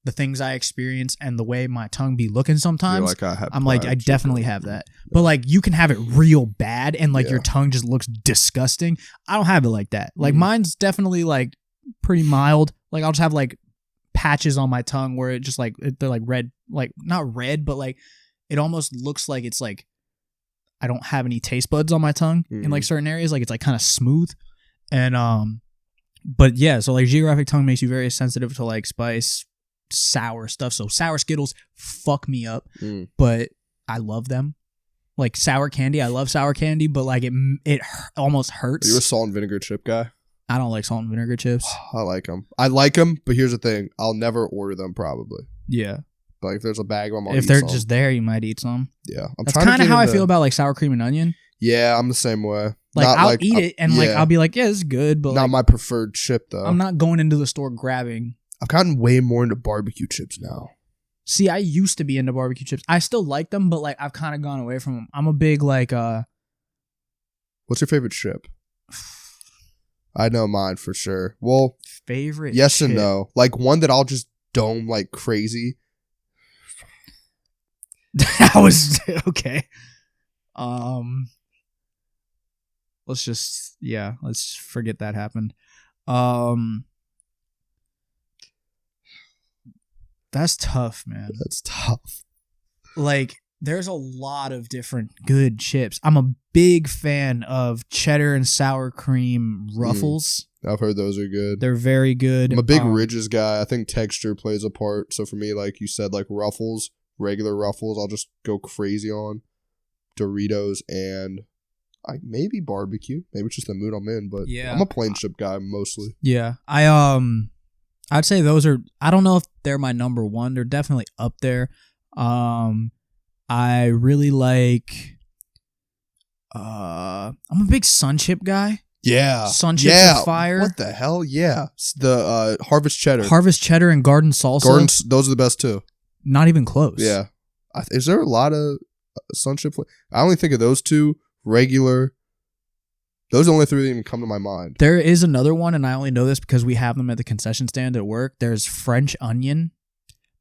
the things I experience and the way my tongue be looking sometimes, like, I'm like, I definitely have that. But like, you can have it real bad and like your tongue just looks disgusting. I don't have it like that. Like mine's definitely like pretty mild. Like I'll just have like patches on my tongue where it just like, they're like red, like not red, but like it almost looks like it's like, I don't have any taste buds on my tongue in like certain areas. Like it's like kind of smooth. And, but yeah, so like geographic tongue makes you very sensitive to like spice, sour stuff. So sour Skittles fuck me up, but I love them. Like sour candy, I love sour candy, but like it almost hurts. Are you a salt and vinegar chip guy? I don't like salt and vinegar chips. I like them, but here's the thing: I'll never order them. Probably. Yeah. Like if there's a bag of them, if they're just there, you might eat some. Yeah, that's kind of how I feel about like sour cream and onion. Yeah, I'm the same way. Like I'll eat it and like I'll be like, yeah, this is good, but not like, my preferred chip though. I'm not going into the store grabbing. I've gotten way more into barbecue chips now. See, I used to be into barbecue chips. I still like them, but like I've kind of gone away from them. I'm a big like What's your favorite chip? I know mine for sure. Well, favorite yes chip. And no. Like one that I'll just dome like crazy. That was okay. Let's forget that happened. That's tough, man. That's tough. Like, there's a lot of different good chips. I'm a big fan of cheddar and sour cream Ruffles. I've heard those are good. They're very good. I'm a big Ridges guy. I think texture plays a part. So for me, like you said, like Ruffles, regular Ruffles, I'll just go crazy on. Doritos and maybe barbecue. Maybe it's just the mood I'm in, but yeah. I'm a plain chip guy mostly. Yeah. I'd say those are, I don't know if they're my number one. They're definitely up there. I really like, I'm a big Sun Chip guy. Yeah. Sun Chips are fire. What the hell? Yeah. The Harvest Cheddar. Harvest Cheddar and Garden Salsa. Those are the best too. Not even close. Yeah. Is there a lot of Sun Chip? I only think of those two. Regular. Those are the only three that even come to my mind. There is another one, and I only know this because we have them at the concession stand at work. There's French onion.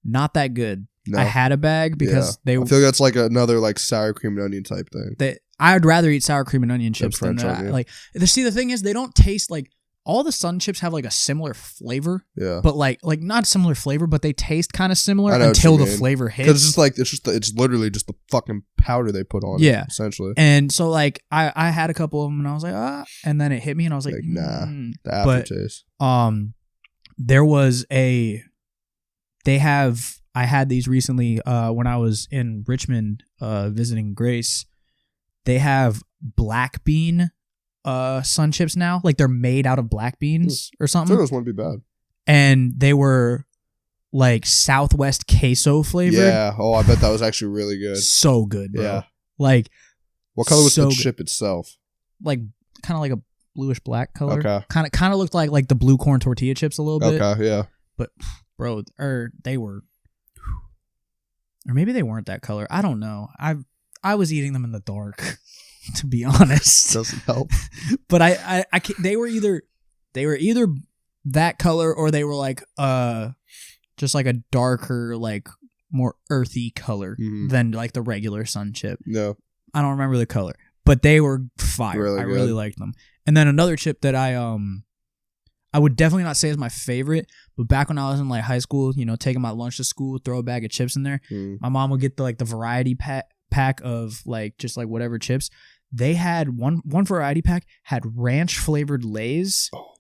Not that good. No. I had a bag because they. I feel like that's like another like sour cream and onion type thing. I'd rather eat sour cream and onion chips than that. Like, see, the thing is, they don't taste like all the Sun Chips have like a similar flavor. Yeah. But like not similar flavor, but they taste kind of similar until the flavor hits. Because it's literally just the fucking powder they put on. Yeah. Essentially. And so like I had a couple of them and I was like and then it hit me and I was like nah, the aftertaste. But I had these recently when I was in Richmond visiting Grace. They have black bean Sun Chips now. Like they're made out of black beans or something. Those wouldn't be bad. And they were like Southwest queso flavored. Yeah. Oh, I bet that was actually really good. So good, bro. Yeah. Like, what color was the chip itself? Like kind of like a bluish black color. Okay. Kind of looked like the blue corn tortilla chips a little bit. Okay. Yeah. But bro, they were, or maybe they weren't that color. I don't know. I was eating them in the dark, to be honest. Doesn't help. But they were either that color or they were like just like a darker, like more earthy color than like the regular Sun Chip. No. I don't remember the color, but they were fire. I really liked them. And then another chip that I would definitely not say is my favorite, but back when I was in like high school, you know, taking my lunch to school, throw a bag of chips in there. My mom would get the variety pack of like just like whatever chips. They had one variety pack had ranch flavored Lay's. Oh.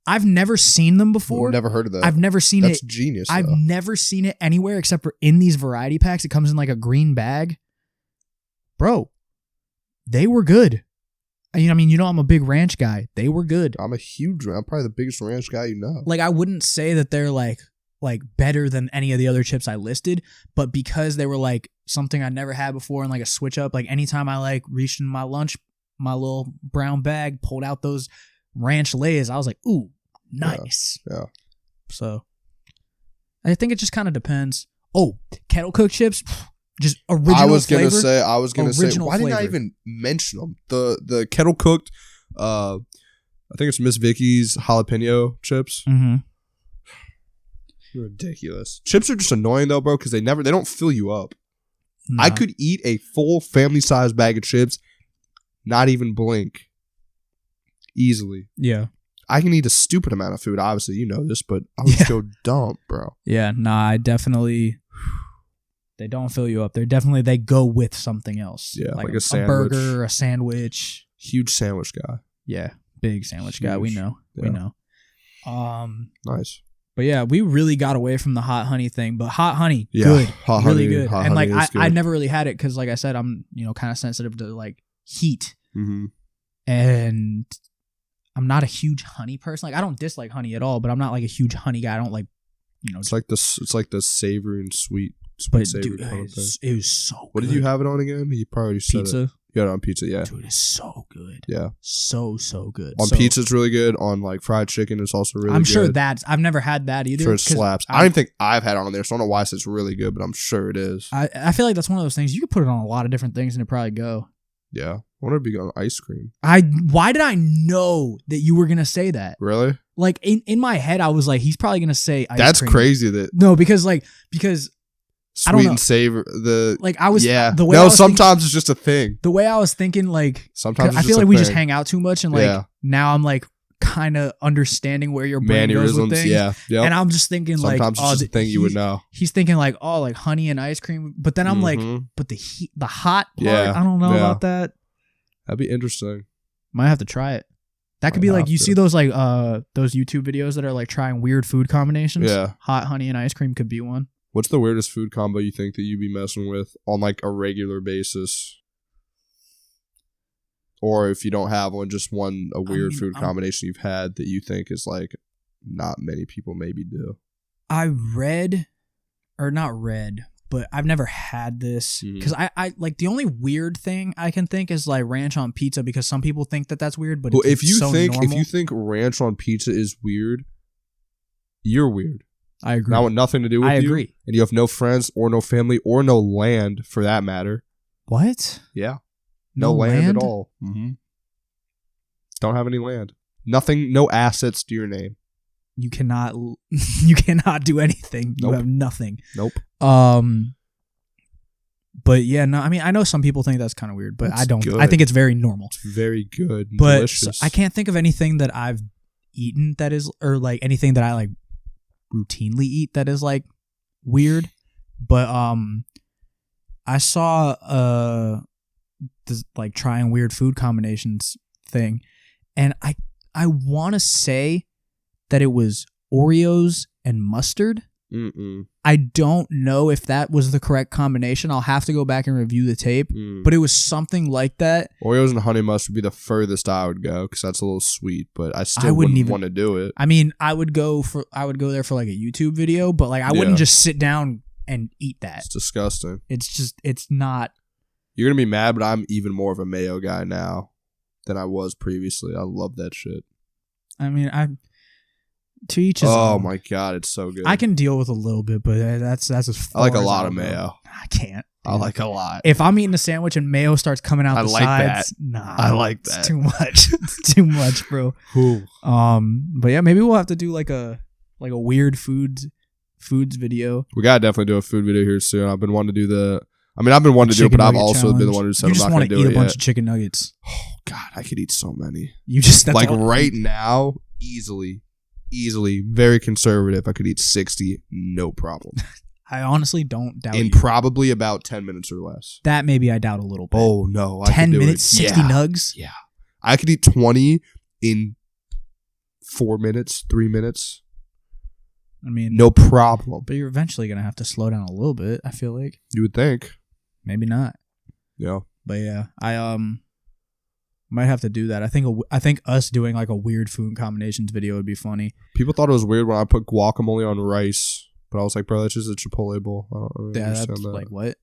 I've never seen them before. Never heard of that. I've never seen That's genius. I've never seen it anywhere except for in these variety packs. It comes in like a green bag. Bro, they were good. I mean, you know, I'm a big ranch guy. They were good. I'm probably the biggest ranch guy you know. Like, I wouldn't say that they're like better than any of the other chips I listed, but because they were like something I never had before and like a switch up, like anytime I like reached in my lunch my little brown bag, pulled out those ranch Lay's. I was like, ooh, nice. Yeah. So I think it just kind of depends. Oh, kettle cooked chips, just original I was flavor. gonna say, why didn't I even mention them? The kettle cooked, I think it's Miss Vicky's jalapeno chips. Mm-hmm. Ridiculous. Chips are just annoying though, bro, because they don't fill you up. Nah. I could eat a full family size bag of chips, not even blink, easily. Yeah. I can eat a stupid amount of food. Obviously, you know this, but I would go dump, bro. Yeah. Nah. I definitely. They don't fill you up. They go with something else. Yeah, like a a sandwich. burger, a sandwich. Huge sandwich guy. Yeah, big sandwich guy. We know. Yeah. We know. Nice. But yeah, we really got away from the hot honey thing. But hot honey, Yeah, good, hot really honey, good. hot And like honey is I good. never really had it because, like I said, I'm kind of sensitive to like heat, Mm-hmm. and I'm not a huge honey person. Like I don't dislike honey at all, but I'm not like a huge honey guy. I don't like, It's like the savory and sweet But savory dude, kind of thing. it was so. What good. did you have it on again? You probably said Pizza. it. You had it on pizza, yeah. Dude, it's so good. Yeah. So good. On pizza, it's really good. On like fried chicken, it's also really good. I'm sure I've never had that either. Sure, it slaps. I don't even think I've had it on there, so I don't know why it's really good, but I'm sure it is. I feel like that's one of those things you could put it on a lot of different things and it probably go. Yeah. I wonder if it'd be on ice cream. Why did I know that you were gonna say that? Really? Like in my head, I was like, he's probably gonna say ice That's cream. crazy that No, because I don't sweet know. and savor like I was yeah. the way I No, was sometimes it's just a thing. the way I was thinking, like Sometimes I it's feel just like a we thing. just hang out too much, and like now I'm like kind of understanding where your brain goes with Mannerisms, things. yeah. Yep. And I'm just thinking Sometimes like, it's just a thing you would know. He's thinking like, oh, like honey and ice cream, but then I'm like, but the heat, the hot part, Yeah. I don't know Yeah. about that. That'd be interesting. Might have to try it. That could be like you see those like those YouTube videos that are like trying weird food combinations. Yeah. Hot honey and ice cream could be one. What's the weirdest food combo you think that you'd be messing with on like a regular basis? Or if you don't have one, just a weird food combination you've had that you think is like not many people maybe do. I not read, but I've never had this because I like the only weird thing I can think is like ranch on pizza because some people think that that's weird, but Well, it's if you so think normal. ranch on pizza is weird, you're weird. I agree. And I want nothing to do with you. I agree. And you have no friends or no family or no land for that matter. What? Yeah. No land at all. Mm-hmm. Don't have any land. Nothing. No assets to your name. You cannot do anything. Nope. You have nothing. Nope. But yeah, no, I mean, I know some people think that's kind of weird, but That's I don't. good. I think it's very normal. It's very good. And But delicious. I can't think of anything that I've eaten that is, or like anything that I like routinely eat that is like weird. But I saw this like trying weird food combinations thing, and I want to say that it was Oreos and mustard. Mm-mm. I don't know if that was the correct combination. I'll have to go back and review the tape, but it was something like that. Oreos and honey mustard would be the furthest I would go because that's a little sweet, but I still wouldn't even want to do it. I mean, I would go there for like a YouTube video, but like I wouldn't just sit down and eat that. It's disgusting. It's not. You're gonna be mad, but I'm even more of a mayo guy now than I was previously. I love that shit. I mean, to each his Oh own. my god, it's so good. I can deal with a little bit, but that's as far I like a as lot I'll of go. mayo. I can't. I like a lot. If I'm eating a sandwich and mayo starts coming out I the like sides, that. nah, I like that. It's too much. It's too much, bro. Ooh. But yeah, maybe we'll have to do like a weird foods video. We gotta definitely do a food video here soon. I've been wanting to do I've been wanting to do it, but I've also been the one who said I'm not gonna do it You just want to eat a bunch yet. of chicken nuggets. Oh god, I could eat so many. That's like all- right now, easily, very conservative. I could eat 60, no problem. I honestly don't doubt In you. probably about 10 minutes or less. That maybe I doubt a little bit. Oh no, I 10 could do minutes, it. 60 Yeah. nugs? Yeah. I could eat 20 in 4 minutes, 3 minutes. I mean, No problem. but you're eventually going to have to slow down a little bit, I feel like. You would think. Maybe not. Yeah. But yeah, I might have to do that. I think us doing like a weird food combinations video would be funny. People thought it was weird when I put guacamole on rice, but I was like, bro, that's just a Chipotle bowl. I don't really Yeah, understand that's that. like what?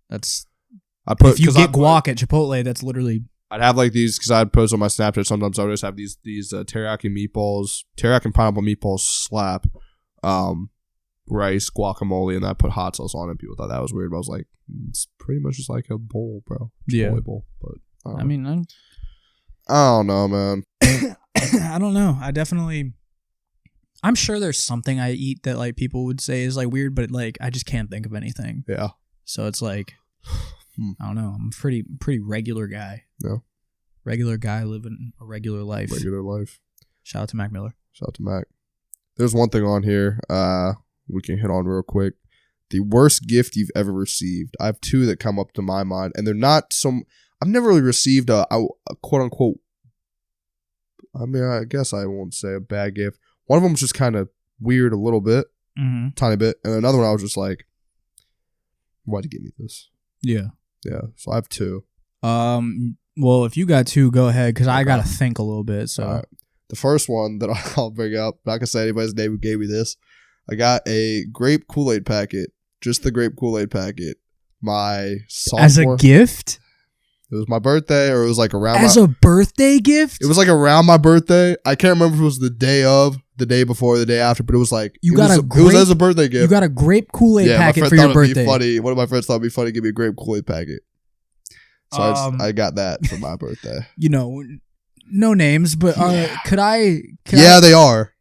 That's I put if you get guac at Chipotle, that's literally I'd have like these because I'd post on my Snapchat. Sometimes I would just have these teriyaki and pineapple meatballs slap, rice, guacamole, and I put hot sauce on it. People thought that was weird, but I was like, it's pretty much just like a bowl, bro. Yeah. Bowl. But I mean, I don't know, man. I don't know. I'm sure there's something I eat that like people would say is like weird, but like I just can't think of anything. Yeah. So it's like, I don't know. I'm a pretty regular guy. Yeah. Regular guy living a regular life. Regular life. Shout out to Mac Miller. Shout out to Mac. There's one thing on here we can hit on real quick. The worst gift you've ever received. I have two that come up to my mind, and they're not some. I've never really received a quote unquote. I mean, I guess I won't say a bad gift. One of them was just kind of weird, a little bit, tiny bit, and another one I was just like, "Why'd you give me this?" Yeah. So I have two. Well, if you got two, go ahead, because I gotta think a little bit. So right. The first one that I'll bring up, not gonna say anybody's name who gave me this. I got a grape Kool-Aid packet, just the grape Kool-Aid packet. My sophomore, as a gift. It was my birthday, or it was like around a birthday gift. It was like around my birthday. I can't remember if it was the day of, the day before, the day after, but it was like it was as a birthday gift. You got a grape Kool-Aid packet for your birthday. Funny. One of my friends thought it'd be funny to give me a grape Kool-Aid packet. So I got that for my birthday. You know, no names, but could I? They are.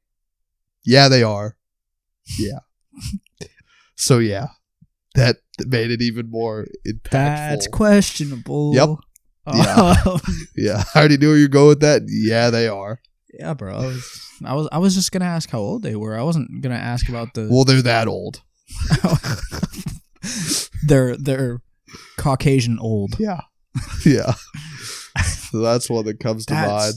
Yeah, they are. Yeah. So yeah, that made it even more impactful. That's questionable. Yep. Yeah. I already knew where you go with that. Yeah, they are. Yeah, bro. I was just gonna ask how old they were. I wasn't gonna ask about the. Well, they're that old. They're Caucasian old. Yeah. Yeah. So that's one that comes to mind.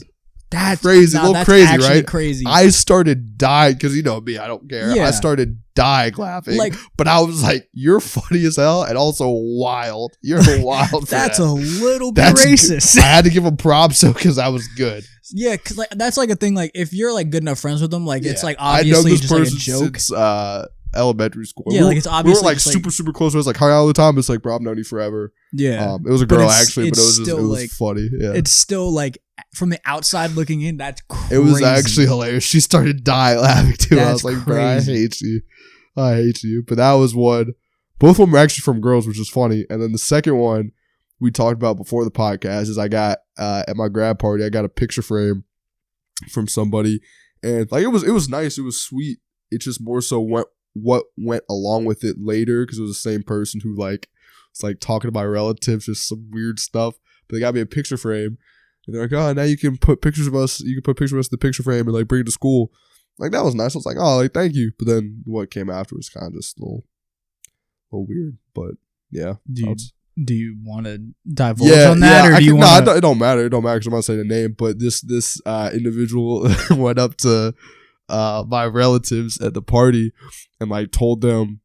That's crazy, a little crazy, right? Crazy. I started dying because you know me, I don't care. Yeah. I started dying laughing, but I was like, "You're funny as hell, and also wild. You're wild." That's a little bit racist. I had to give him props though because I was good. Yeah, because like that's like a thing. Like if you're like good enough friends with them, like it's like obviously just like a joke. Since, elementary school. Yeah, like it's obviously we were like super close. It was like hung out all the time. It's like, bro, I've known you forever. Yeah, it was a girl actually, but it was funny. Yeah, it's still like from the outside looking in, that's crazy. It was actually hilarious. She started dying laughing too. I was like, bro, I hate you. But that was one. Both of them were actually from girls, which was funny. And then the second one we talked about before the podcast is I got at my grad party. I got a picture frame from somebody, and like it was nice. It was sweet. It just more so what went along with it later because it was the same person who like was like talking to my relatives, just some weird stuff. But they got me a picture frame, and they're like, "Oh, now you can put pictures of us. You can put pictures of us in the picture frame and like bring it to school." Like that was nice. I was like, "Oh, like thank you." But then what came after was kind of just a little weird. But yeah. Do you want to divulge on that, or do you want? No, it don't matter. It don't matter because I'm not saying the name. But this individual went up to my relatives at the party and like told them,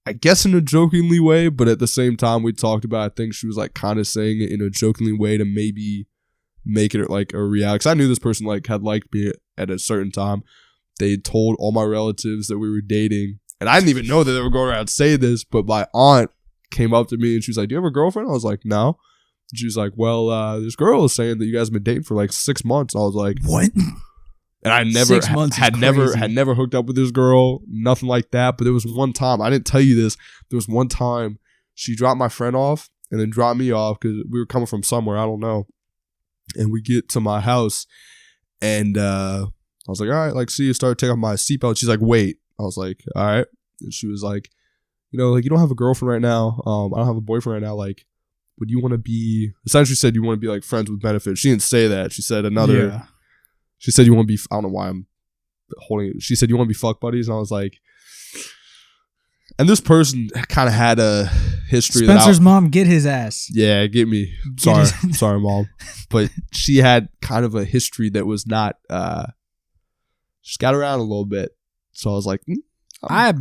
I guess in a jokingly way, but at the same time we talked about, I think she was like kind of saying it in a jokingly way to maybe make it like a reality. Because I knew this person like had liked me at a certain time. They told all my relatives that we were dating, and I didn't even know that they were going around saying this, but my aunt came up to me and she was like, "Do you have a girlfriend?" I was like, "No." And she was like, "Well, this girl is saying that you guys have been dating for like 6 months." And I was like, "What?" And I never had never hooked up with this girl, nothing like that. But there was one time, I didn't tell you this. There was one time she dropped my friend off and then dropped me off because we were coming from somewhere, I don't know. And we get to my house, and I was like, "All right, like, see you." Started taking off my seatbelt. She's like, "Wait." I was like, "All right." And she was like, "You know, like, you don't have a girlfriend right now. I don't have a boyfriend right now. Like, would you want to be?" Essentially, said you want to be like friends with benefits. She didn't say that. She said another. Yeah. She said you want to be. I don't know why I'm holding it. She said you want to be fuck buddies, and I was like. And this person kind of had a history. Spencer's mom, get his ass. Yeah, get me. Sorry, mom. But she had kind of a history that was not. She's got around a little bit, so I was like, I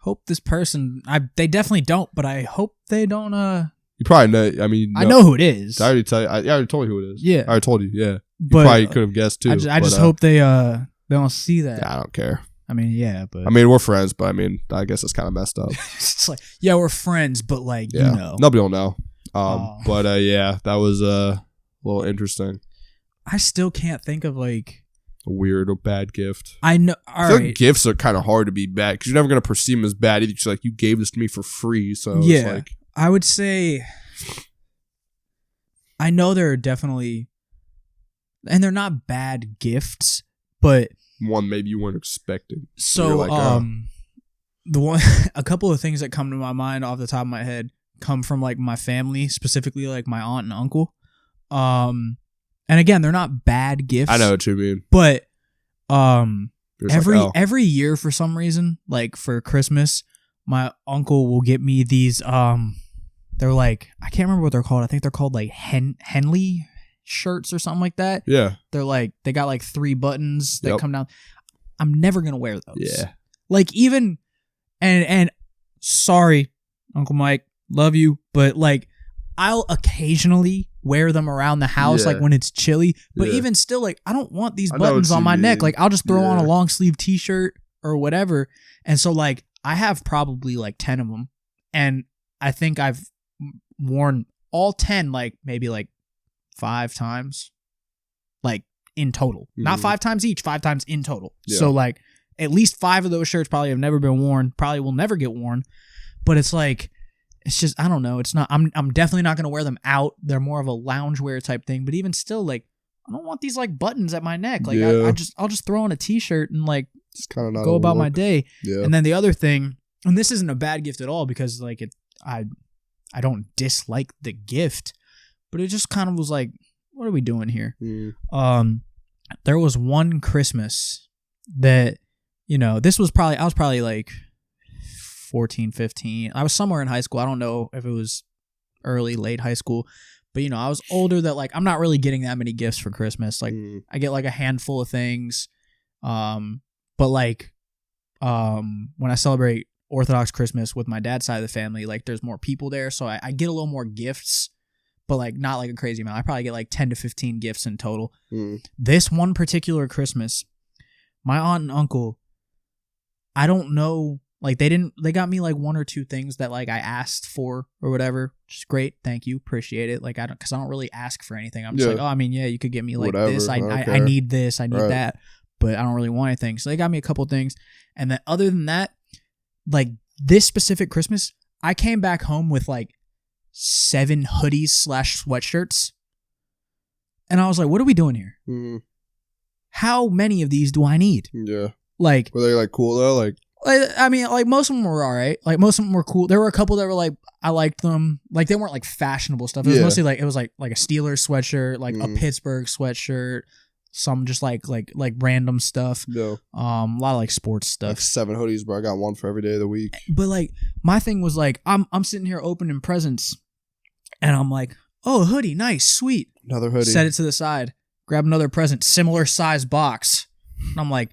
hope this person. They definitely don't, but I hope they don't. You probably know. I mean, I know who it is. I already tell you. I already told you who it is. Yeah, I already told you. Yeah, you but, probably could have guessed too. I just hope they don't see that. Yeah, I don't care. I mean, yeah, but... I mean, we're friends, but I mean, I guess it's kind of messed up. It's like, yeah, we're friends, but like, yeah. you know. Nobody will know. But yeah, that was A little interesting. I still can't think of like a weird or bad gift. I know. I feel like gifts are kind of hard to be bad because you're never gonna perceive them as bad. It's like you gave this to me for free, so yeah. It's like I would say. I know there are definitely, and they're not bad gifts, but one maybe you weren't expecting. So, like, the one, a couple of things that come to my mind off the top of my head come from like my family, specifically like my aunt and uncle. And again, they're not bad gifts. I know what you mean. But There's every year for some reason, like for Christmas, my uncle will get me these they're like, I can't remember what they're called. I think they're called like Henley shirts or something like that. Yeah. They're like, they got like 3 buttons that come down. I'm never going to wear those. Yeah. Like even and sorry, Uncle Mike, love you, but like I'll occasionally wear them around the house like when it's chilly, but even still like I don't want these buttons on my neck. Like I'll just throw on a long sleeve t-shirt or whatever. And so like I have probably like 10 of them, and I think I've worn all 10 like maybe like 5 times, like in total. Not 5 times each, 5 times in total. So like at least 5 of those shirts probably have never been worn, probably will never get worn. But it's like, it's just, I don't know. It's not, I'm definitely not going to wear them out. They're more of a loungewear type thing. But even still, like, I don't want these like buttons at my neck. Like I'll just throw on a t-shirt and like it's kind of not go about my day. Yeah. And then the other thing, and this isn't a bad gift at all because like I don't dislike the gift, but it just kind of was like, what are we doing here? There was one Christmas that, you know, I was probably like 14, 15. I was somewhere in high school. I don't know if it was early, late high school, but you know, I was older that like, I'm not really getting that many gifts for Christmas. Like I get like a handful of things. But like, when I celebrate Orthodox Christmas with my dad's side of the family, like there's more people there. So I get a little more gifts, but like not like a crazy amount. I probably get like 10 to 15 gifts in total. This one particular Christmas, my aunt and uncle, I don't know, like they got me like 1 or 2 things that like I asked for or whatever, which is great. Thank you. Appreciate it. Like cause I don't really ask for anything. I'm just like, oh, I mean, yeah, you could get me like whatever, this. I need this. I need that, but I don't really want anything. So they got me a couple things. And then other than that, like this specific Christmas, I came back home with like 7 hoodies / sweatshirts. And I was like, what are we doing here? How many of these do I need? Yeah. Like, were they like cool though? Like, I mean, like most of them were all right. Like most of them were cool. There were a couple that were like, I liked them. Like they weren't like fashionable stuff. It was mostly like, it was like a Steelers sweatshirt, like a Pittsburgh sweatshirt, some just like random stuff. Yeah. A lot of like sports stuff. Like 7 hoodies, bro. I got one for every day of the week. But like my thing was like, I'm sitting here opening presents, and I'm like, oh, a hoodie, nice, sweet. Another hoodie. Set it to the side. Grab another present, similar size box. And I'm like,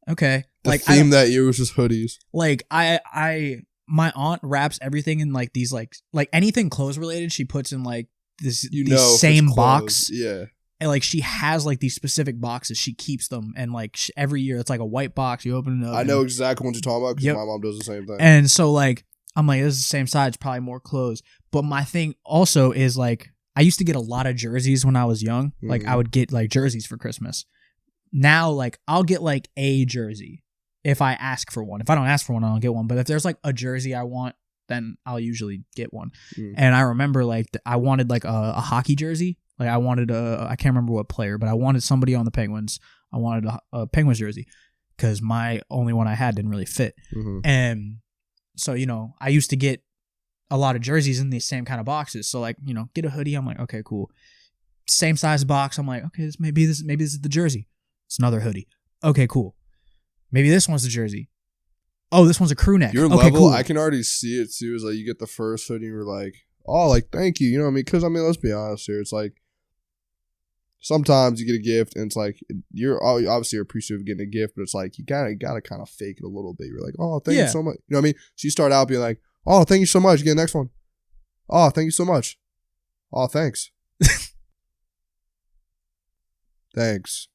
okay. The like theme that year was just hoodies. Like my aunt wraps everything in like these like anything clothes related. She puts in like these same box. Yeah. And like she has like these specific boxes. She keeps them, and like every year it's like a white box. You open it up. I know exactly what you're talking about because my mom does the same thing. And so like I'm like, this is the same size, probably more clothes. But my thing also is like I used to get a lot of jerseys when I was young. Like I would get like jerseys for Christmas. Now like I'll get like a jersey if I ask for one. If I don't ask for one, I don't get one. But if there's like a jersey I want, then I'll usually get one. And I remember like I wanted like a hockey jersey. Like I wanted I can't remember what player, but I wanted somebody on the Penguins. I wanted a Penguins jersey because my only one I had didn't really fit. And so, you know, I used to get a lot of jerseys in these same kind of boxes. So like, you know, get a hoodie. I'm like, okay, cool. Same size box. I'm like, okay, maybe this is the jersey. It's another hoodie. Okay, cool. Maybe this one's the jersey. Oh, this one's a crew neck. Your okay, level, cool. I can already see it too. Is like you get the first hoodie and you're like, oh, like thank you. You know what I mean? Because I mean, let's be honest here. It's like sometimes you get a gift and it's like you're obviously appreciative of getting a gift, but it's like you gotta kind of fake it a little bit. You're like, oh, thank you so much. You know what I mean? So you start out being like, oh, thank you so much. Get the next one. Oh, thank you so much. Oh, thanks. Thanks.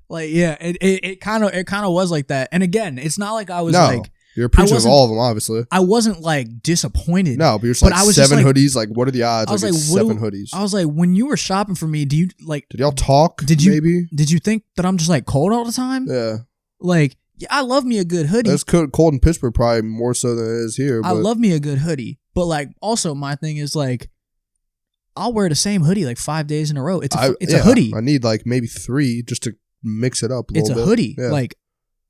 Like, yeah, it kind of was like that. And again, it's not like I was like, You're appreciative of all of them, obviously. I wasn't like disappointed. No, but you're just like I was 7 just, like, hoodies. Like, what are the odds? I was like, 7 hoodies. I was like, when you were shopping for me, do you like? Did y'all talk? Maybe? Did you think that I'm just like cold all the time? Yeah. Like, yeah, I love me a good hoodie. It's cold in Pittsburgh, probably more so than it is here. I love me a good hoodie, but like, also my thing is like, I'll wear the same hoodie like 5 days in a row. It's a hoodie. I need like maybe 3 just to mix it up a little bit. It's a hoodie. Yeah. Like,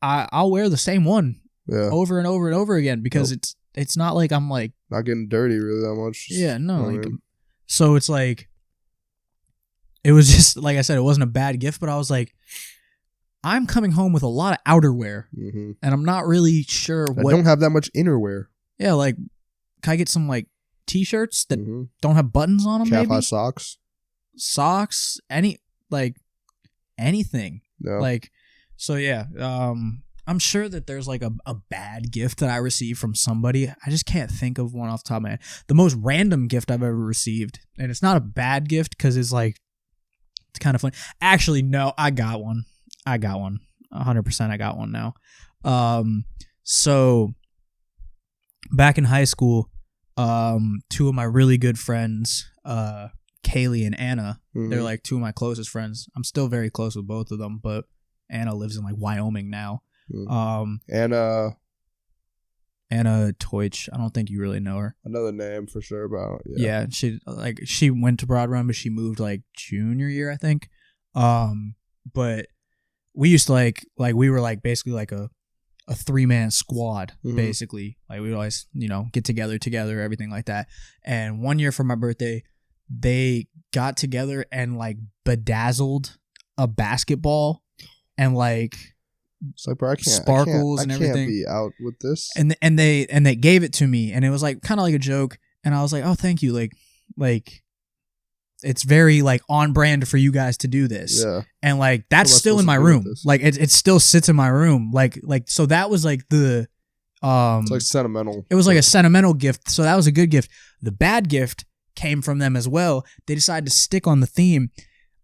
I'll wear the same one over and over and over again because it's not like I'm like not getting dirty really that much. Yeah, no. Like, so it's like, it was just like I said, it wasn't a bad gift, but I was like, I'm coming home with a lot of outerwear, and I'm not really sure what. I don't have that much innerwear. Yeah, like, can I get some like t-shirts that don't have buttons on them? Calf-high socks, anything. Yeah. Like, so yeah, I'm sure that there's like a bad gift that I received from somebody. I just can't think of one off the top of my head. The most random gift I've ever received, and it's not a bad gift because it's like, it's kind of fun. Actually, no, I got one. 100% I got one now. So back in high school, 2 of my really good friends, Kaylee and Anna, they're like 2 of my closest friends. I'm still very close with both of them, but Anna lives in like Wyoming now. Anna Teutsch. I don't think you really know her. Another name for sure about. Yeah, she went to Broad Run, but she moved like junior year, I think. But we used to like we were like basically like a 3-man squad, basically. Like we would always, get together, everything like that. And one year for my birthday, they got together and like bedazzled a basketball and like it's like, bro, sparkles and everything. I can't be out with this. And they gave it to me, and it was like kind of like a joke. And I was like, oh, thank you. Like it's very like on brand for you guys to do this. Yeah. And like that's still in my room. Like it still sits in my room. Like so that was like the it's like sentimental. It was like a sentimental gift. So that was a good gift. The bad gift came from them as well. They decided to stick on the theme.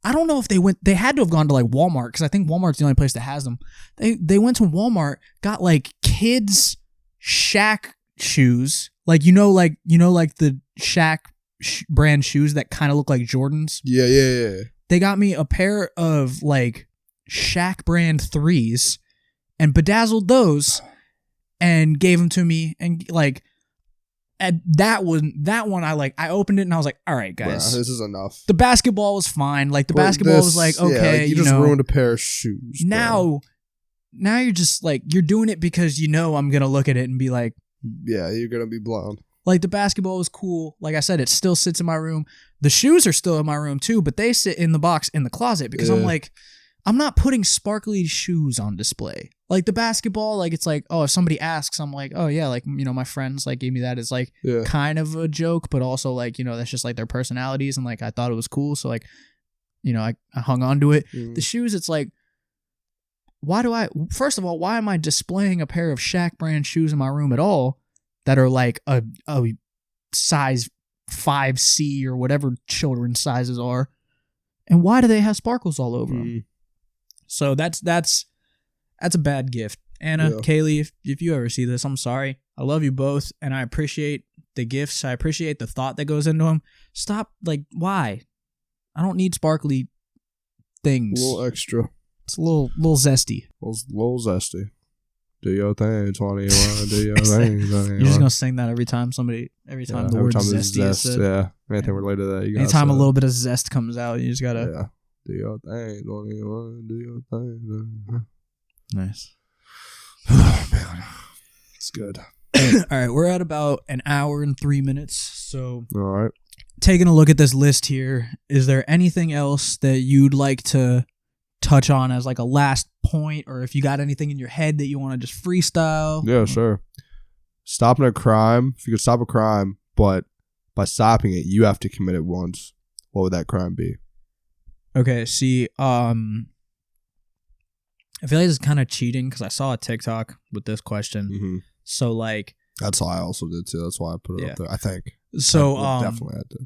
I don't know if they had to have gone to like Walmart, because I think Walmart's the only place that has them. They went to Walmart, got like kids Shaq shoes. Like like the Shaq brand shoes that kind of look like Jordans. Yeah. They got me a pair of like Shaq brand 3s and bedazzled those and gave them to me, and like at that one I opened it and I was like, all right guys, wow, this is enough. The basketball was fine. Like the basketball was like, okay, like you just ruined a pair of shoes. Now you're just like, you're doing it because I'm gonna look at it and be like, yeah, you're gonna be blown. Like the basketball was cool. Like I said, it still sits in my room. The shoes are still in my room too, but they sit in the box in the closet because I'm like, I'm not putting sparkly shoes on display. Like the basketball, like it's like, oh, if somebody asks, I'm like, oh yeah, like, my friends like gave me that as like kind of a joke, but also like, that's just like their personalities, and like I thought it was cool, so like, I hung on to it. The shoes, it's like, first of all, why am I displaying a pair of Shaq brand shoes in my room at all that are like a size 5C or whatever children's sizes are? And why do they have sparkles all over them? So that's a bad gift. Anna, Kaylee, if you ever see this, I'm sorry. I love you both, and I appreciate the gifts. I appreciate the thought that goes into them. Stop, like, why? I don't need sparkly things. A little extra. It's a little zesty. Little zesty. Do your thing, 21. Do your thing. You're just gonna sing that every time the word zesty is said. Yeah, anything related to that. Anytime a little bit of zest comes out, you just gotta. Do your thing, 21. Do your thing. Nice. Oh man, it's good. All right, we're at about an hour and 3 minutes. So, all right. Taking a look at this list here, is there anything else that you'd like to touch on as like a last point, or if you got anything in your head that you want to just freestyle? Yeah, sure. Stopping a crime. If you could stop a crime, but by stopping it, you have to commit it once, what would that crime be? Okay, see, I feel like this is kind of cheating because I saw a TikTok with this question. So like, that's how I also did too. That's why I put it up there, I think. So definitely had to.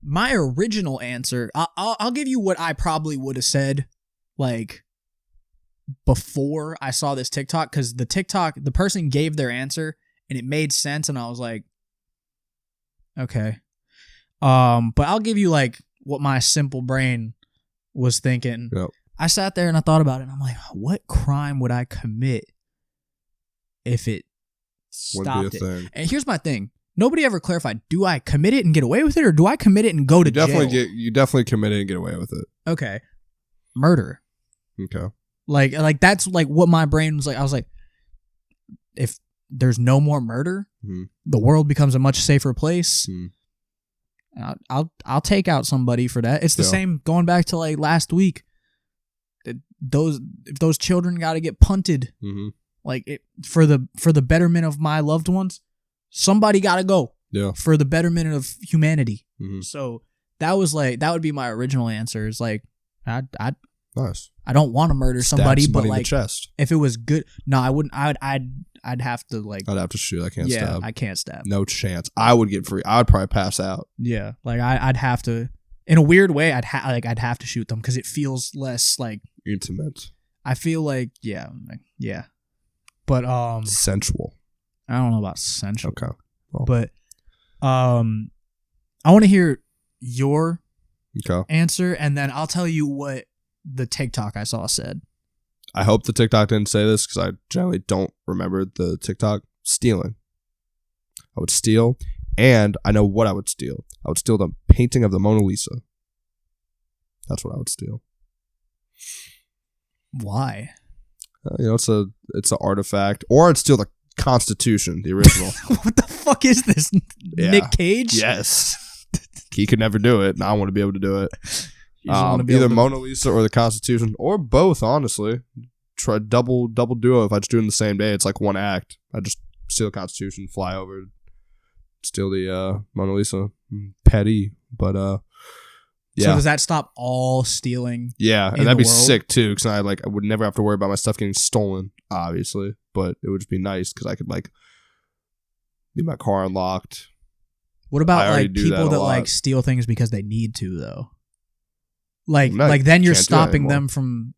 My original answer, I'll give you what I probably would have said like before I saw this TikTok, because the person gave their answer and it made sense, and I was like, okay. But I'll give you like what my simple brain was thinking. Yep. I sat there and I thought about it, and I'm like, what crime would I commit if it stopped it? Thing. And here's my thing. Nobody ever clarified, do I commit it and get away with it, or do I commit it and go to jail? You definitely commit it and get away with it. Okay. Murder. Okay. Like that's like what my brain was like. I was like, if there's no more murder, the world becomes a much safer place. I'll take out somebody for that. It's the same going back to like last week. If those children got to get punted, for the betterment of my loved ones, somebody got to go. Yeah. For the betterment of humanity. So that would be my original answer. Is like nice. I don't want to murder somebody, but like in the chest. If it was good, no, I wouldn't. I'd have to like. I'd have to shoot. I can't stab. I can't stab. No chance. I would get free. I would probably pass out. Yeah, like I'd have to. In a weird way, I'd have to shoot them because it feels less like intimate. I feel like but sensual. I don't know about sensual. Okay, well. But I want to hear your answer, and then I'll tell you what the TikTok I saw said. I hope the TikTok didn't say this because I generally don't remember the TikTok. Stealing. I would steal, and I know what I would steal. I would steal the painting of the Mona Lisa. That's what I would steal. Why? It's an artifact. Or I'd steal the Constitution, the original. What the fuck is this? Yeah. Nick Cage? Yes. He could never do it, and I want to be able to do it. Either Mona Lisa or the Constitution, or both, honestly. Try double duo if I just do it in the same day. It's like one act. I just steal the Constitution, fly over, steal the Mona Lisa. Petty, but yeah. So does that stop all stealing? Yeah, and that'd be sick too, because I would never have to worry about my stuff getting stolen, obviously. But it would just be nice because I could like leave my car unlocked. What about like people that like steal things because they need to though? Like then you're stopping them from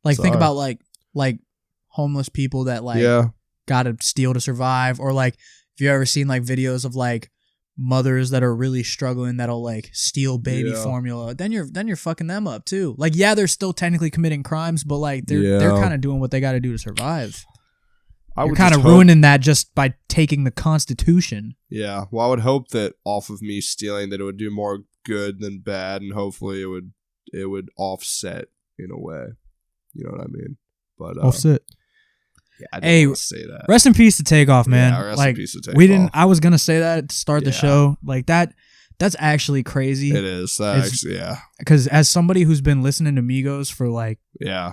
think about like homeless people that gotta steal to survive, or like if you ever seen like videos of like mothers that are really struggling that'll like steal baby formula, then you're fucking them up too. Like they're still technically committing crimes, but like they're kind of doing what they got to do to survive. You're kind of ruining that just by taking the Constitution. Yeah, well, I would hope that off of me stealing that it would do more good than bad, and hopefully it would offset in a way. You know what I mean? But offset. Yeah, I didn't want to say that. Rest in peace to Takeoff, man. Yeah, rest in peace to Takeoff. We didn't. I was gonna say that to start the show. Like that. That's actually crazy. It is. Actually, because as somebody who's been listening to Migos for like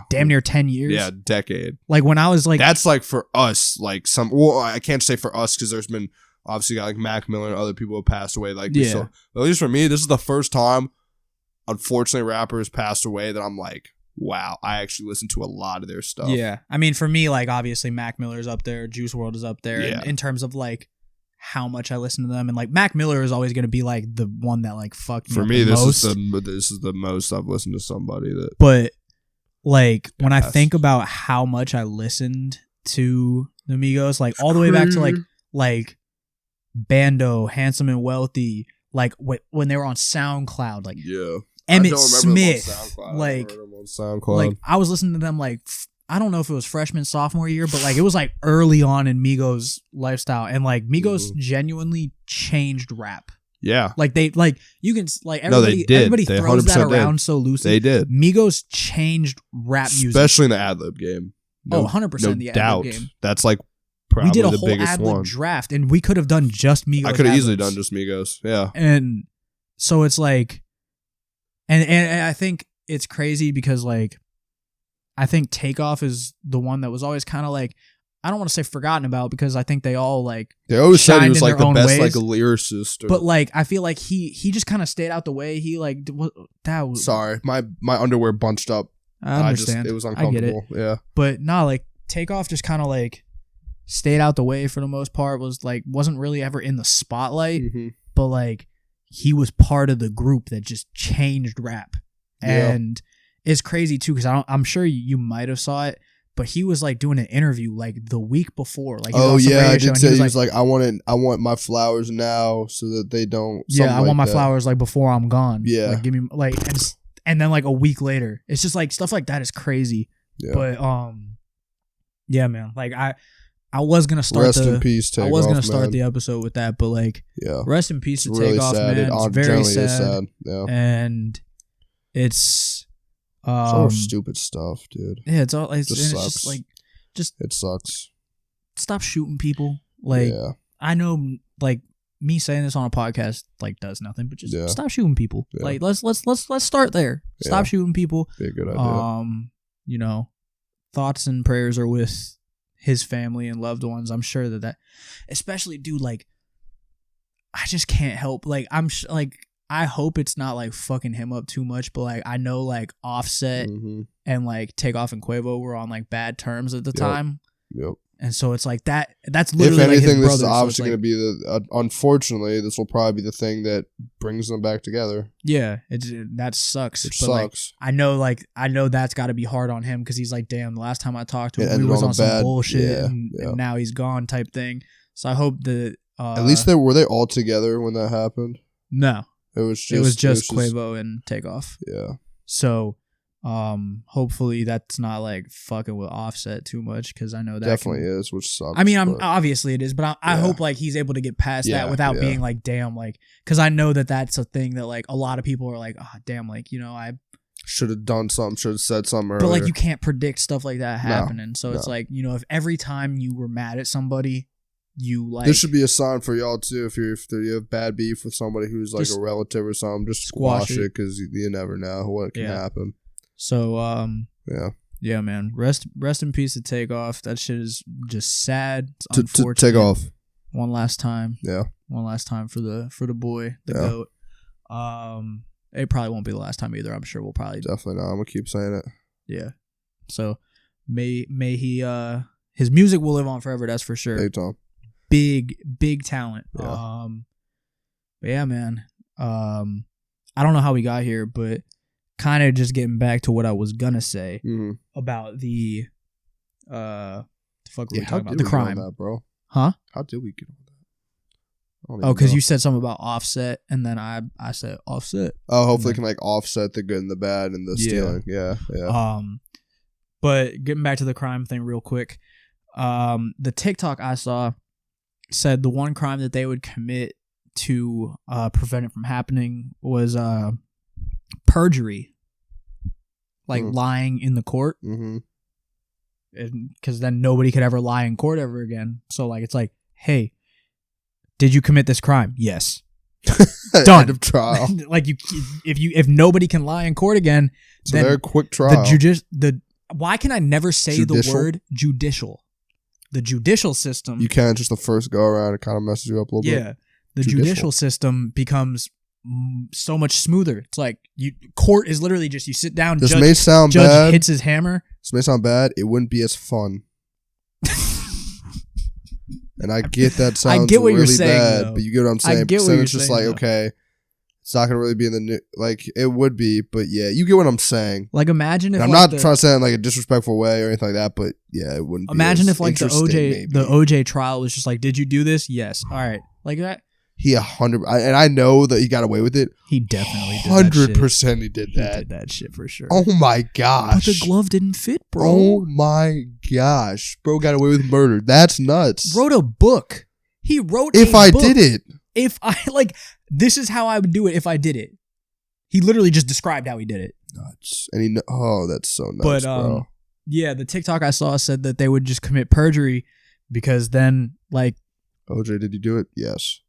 damn near 10 years. Yeah, decade. Like when I was like, that's like for us. Like well, I can't say for us because there's been obviously got like Mac Miller and other people have passed away. Like so, at least for me, this is the first time, unfortunately, rappers passed away that I'm like, wow, I actually listened to a lot of their stuff. Yeah. I mean, for me, like, obviously, Mac Miller's up there. Juice WRLD is up there in terms of, like, how much I listen to them. And, like, Mac Miller is always going to be, like, the one that, like, fucked me for up me, the most. this is the most I've listened to somebody that... But, like, when I think about how much I listened to the Migos, like, all the way back to, like Bando, Handsome and Wealthy, like, when they were on SoundCloud, like... Yeah. Emmett Smith, like I was listening to them like I don't know if it was freshman, sophomore year, but like it was like early on in Migos' lifestyle, and like Migos genuinely changed rap. Yeah, like they like you can like everybody throws that around so loosely. They did. Migos changed rap music, especially in the ad-lib game. 100% the ad-lib game. That's like probably we did a the whole biggest ad-lib one. Draft, and we could have done just Migos. I could have easily done just Migos. Yeah, and so it's like. And I think it's crazy because, like, I think Takeoff is the one that was always kind of, like, I don't want to say forgotten about because I think they all, like, they always said he was, like, the best, like, a lyricist. But, like, I feel like he just kind of stayed out the way. He, like, that was... Sorry, my underwear bunched up. I understand. It was uncomfortable. I get it. Yeah. But, like, Takeoff just kind of, like, stayed out the way for the most part. Wasn't really ever in the spotlight. Mm-hmm. But, like... he was part of the group that just changed rap. And it's crazy too, because I'm sure you might have saw it. but he was like doing an interview like the week before. Like, oh yeah, I did say he was like, I want my flowers now so that they don't. Yeah, I want my flowers like before I'm gone. Yeah, like, give me like, and then like a week later, it's just like stuff like that is crazy. Yeah. But yeah, man. Like I was gonna start. Rest in peace. Take I was gonna off, start man. the episode with that, but like, yeah, rest in peace to it's really Take Off, sad. man. It's very sad. Yeah, and it's all stupid stuff, dude. Yeah, it's all. It's just just it sucks. Stop shooting people. Like, yeah. I know, like me saying this on a podcast like does nothing, but just stop shooting people. Yeah. Like let's start there. Stop shooting people. Be a good idea. You know, thoughts and prayers are with his family and loved ones. I'm sure that especially, dude, like I just can't help, like I hope it's not like fucking him up too much, but like I know like Offset and like Take Off and Quavo were on like bad terms at the time. Yep. And so it's like that's literally, if anything, like his this brother, is obviously so going to be unfortunately, this will probably be the thing that brings them back together. Yeah, that sucks. Which but sucks. Like, I know that's got to be hard on him because he's like, damn, the last time I talked to him, we was on some bullshit, and now he's gone type thing. So I hope that at least were they all together when that happened? No, it was just Quavo and Take Off. Yeah. So hopefully that's not like fucking with Offset too much, because I know that definitely is, which sucks. I mean, obviously it is, but I hope like he's able to get past that without being like, damn, like, because I know that's a thing that like a lot of people are like, oh damn, like, you know, I should have done something, should have said something earlier. But like you can't predict stuff like that happening. So it's like, you know, if every time you were mad at somebody, you like, this should be a sign for y'all too. If you have bad beef with somebody who's like a relative or something, just squash it, because you never know what can happen. So yeah, man. Rest in peace to Take Off. That shit is just sad. It's unfortunate. To Take Off. One last time. Yeah. One last time for the boy, the GOAT. It probably won't be the last time either. I'm sure we'll probably definitely not. I'm gonna keep saying it. Yeah. So may he his music will live on forever. That's for sure. Big talent. Yeah. But yeah, man. I don't know how we got here, but kind of just getting back to what I was gonna say about the fuck were we talking about? The crime, that, bro. Huh? How did we get on that? Oh, because you said something about Offset, and then I said Offset. Oh, hopefully it can like offset the good and the bad and the stealing. Yeah. But getting back to the crime thing real quick, the TikTok I saw said the one crime that they would commit to prevent it from happening was perjury, like lying in the court, because then nobody could ever lie in court ever again. So like, it's like, hey, did you commit this crime? Yes. Done. End of trial. Like if nobody can lie in court again, it's then a very quick trial. Why can I never say the word judicial? The judicial system. You can't, just the first go around, it kind of messes you up a little bit. Yeah. The judicial system becomes so much smoother. It's like court is literally just you sit down. This may sound bad. Judge hits his hammer. This may sound bad. It wouldn't be as fun. And I get that sounds I get what really you're saying, bad, though. But you get what I'm saying. I get what you're it's just saying, like, though. Okay, it's not gonna really be in the new, like it would be, but yeah, you get what I'm saying. Like, imagine if I'm not trying to say it in like a disrespectful way or anything like that, but yeah, it wouldn't. Imagine if like the OJ trial was just like, did you do this? Yes. All right, like that. He 100%, and I know that he got away with it. He definitely did 100%. He did that. He did that shit for sure. Oh my gosh! But the glove didn't fit, bro. Oh my gosh, bro got away with murder. That's nuts. Wrote a book. He wrote. If I did it. If I like, this is how I would do it. If I did it, he literally just described how he did it. Nuts. And that's so nuts, bro. Yeah, the TikTok I saw said that they would just commit perjury because then, like, OJ, did you do it? Yes.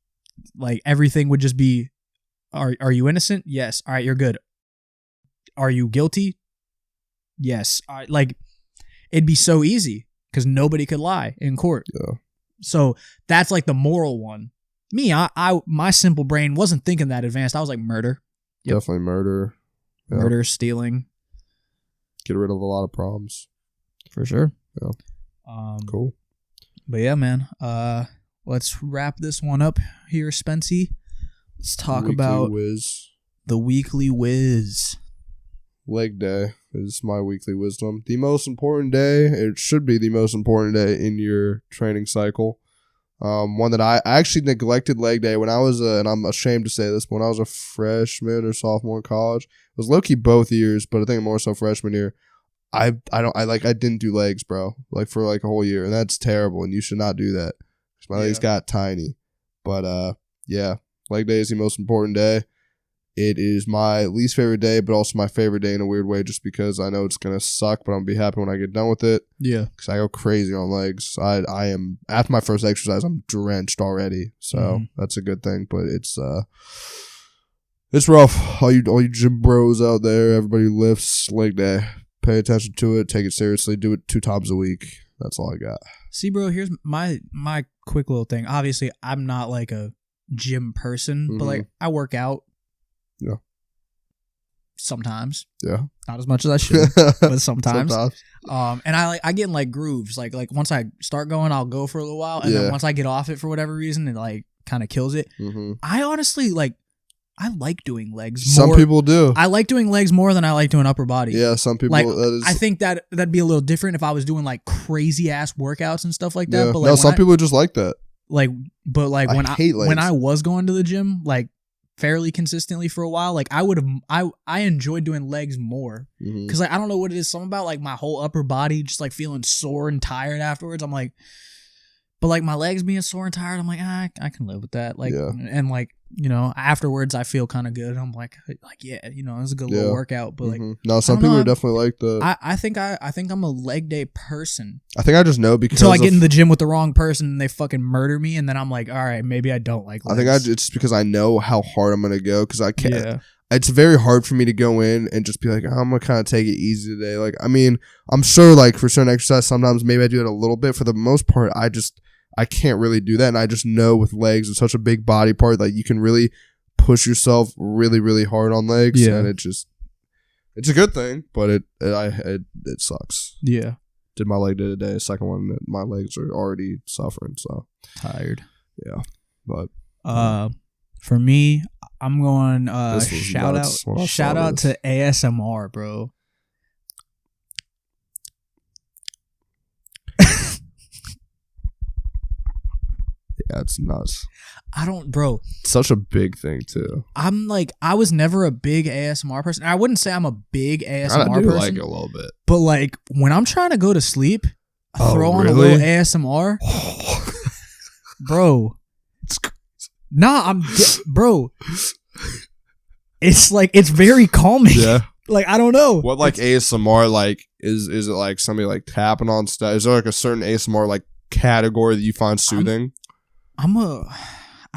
Like everything would just be, are you innocent? Yes. All right, you're good. Are you guilty? Yes. All right, like it'd be so easy because nobody could lie in court. Yeah. So that's like the moral one. Me, I my simple brain wasn't thinking that advanced. I was like murder. Yep. Definitely murder. Yeah. Murder, stealing. Get rid of a lot of problems. For sure. Yeah. Cool. But yeah, man. Let's wrap this one up here, Spency. Let's talk about the Weekly Whiz. leg day is my weekly wisdom. The most important day, it should be the most important day in your training cycle. One that I actually neglected leg day when I was, and I'm ashamed to say this, but when I was a freshman or sophomore in college, it was low-key both years, but I think more so freshman year. I didn't do legs, bro, like for like a whole year, and that's terrible, and you should not do that. My legs got tiny, but yeah, leg day is the most important day. It is my least favorite day, but also my favorite day in a weird way, just because I know it's gonna suck, but I'm gonna be happy when I get done with it. Yeah, because I go crazy on legs. I am after my first exercise, I'm drenched already, so that's a good thing. But it's rough. All you gym bros out there, everybody who lifts, leg day. Pay attention to it. Take it seriously. Do it 2 times a week. That's all I got. See, bro, here's my quick little thing. Obviously, I'm not like a gym person, but like I work out. Yeah. Sometimes. Yeah. Not as much as I should, but sometimes. And I get in like grooves. Like once I start going, I'll go for a little while, and then once I get off it for whatever reason, it like kind of kills it. I honestly I like doing legs more. Some people do. I like doing legs more than I like doing upper body. Yeah, some people. Like, I think that'd be a little different if I was doing like crazy ass workouts and stuff like that. Yeah. But like, some people just like that. Like, but like when I was going to the gym, like fairly consistently for a while, like I enjoyed doing legs more because like I don't know what it is, something about like my whole upper body just like feeling sore and tired afterwards. I'm like, but like my legs being sore and tired, I'm like I can live with that. Like and like, you know, afterwards I feel kind of good. I'm like yeah, you know, it's a good little workout. But like no, some people are definitely like the. I think I'm a leg day person. I think I just know because until I get in the gym with the wrong person and they fucking murder me, and then I'm like, all right, maybe I don't like legs. I think it's because I know how hard I'm gonna go because I can't. Yeah. It's very hard for me to go in and just be like, I'm gonna kind of take it easy today. Like, I mean, I'm sure like for certain exercise, sometimes maybe I do it a little bit. For the most part, I can't really do that. And I just know with legs, it's such a big body part that you can really push yourself really, really hard on legs. Yeah. And it's a good thing, but it sucks. Yeah. Did my leg day today. Second one, my legs are already suffering. So tired. Yeah. But for me, I'm going shout out to ASMR, bro. Yeah, it's nuts. Bro. Such a big thing too. I'm like, I was never a big ASMR person. I wouldn't say I'm a big ASMR person. I like it a little bit. But like, when I'm trying to go to sleep, I throw on a little ASMR. Bro. It's crazy. Nah, bro. It's like, it's very calming. Yeah. Like, I don't know. What like ASMR, like, is it like somebody like tapping on stuff? Is there like a certain ASMR like category that you find soothing? I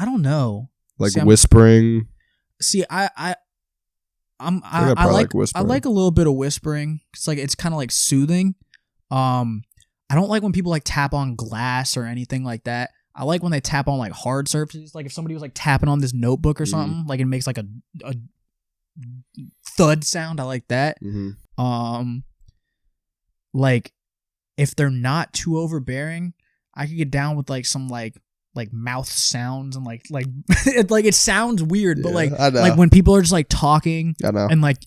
don't know. Like whispering. I like a little bit of whispering. It's kind of like soothing. I don't like when people like tap on glass or anything like that. I like when they tap on like hard surfaces. Like if somebody was like tapping on this notebook or something, like it makes like a thud sound. I like that. Like if they're not too overbearing, I could get down with like some like mouth sounds and like it sounds weird, but like when people are just like talking, and like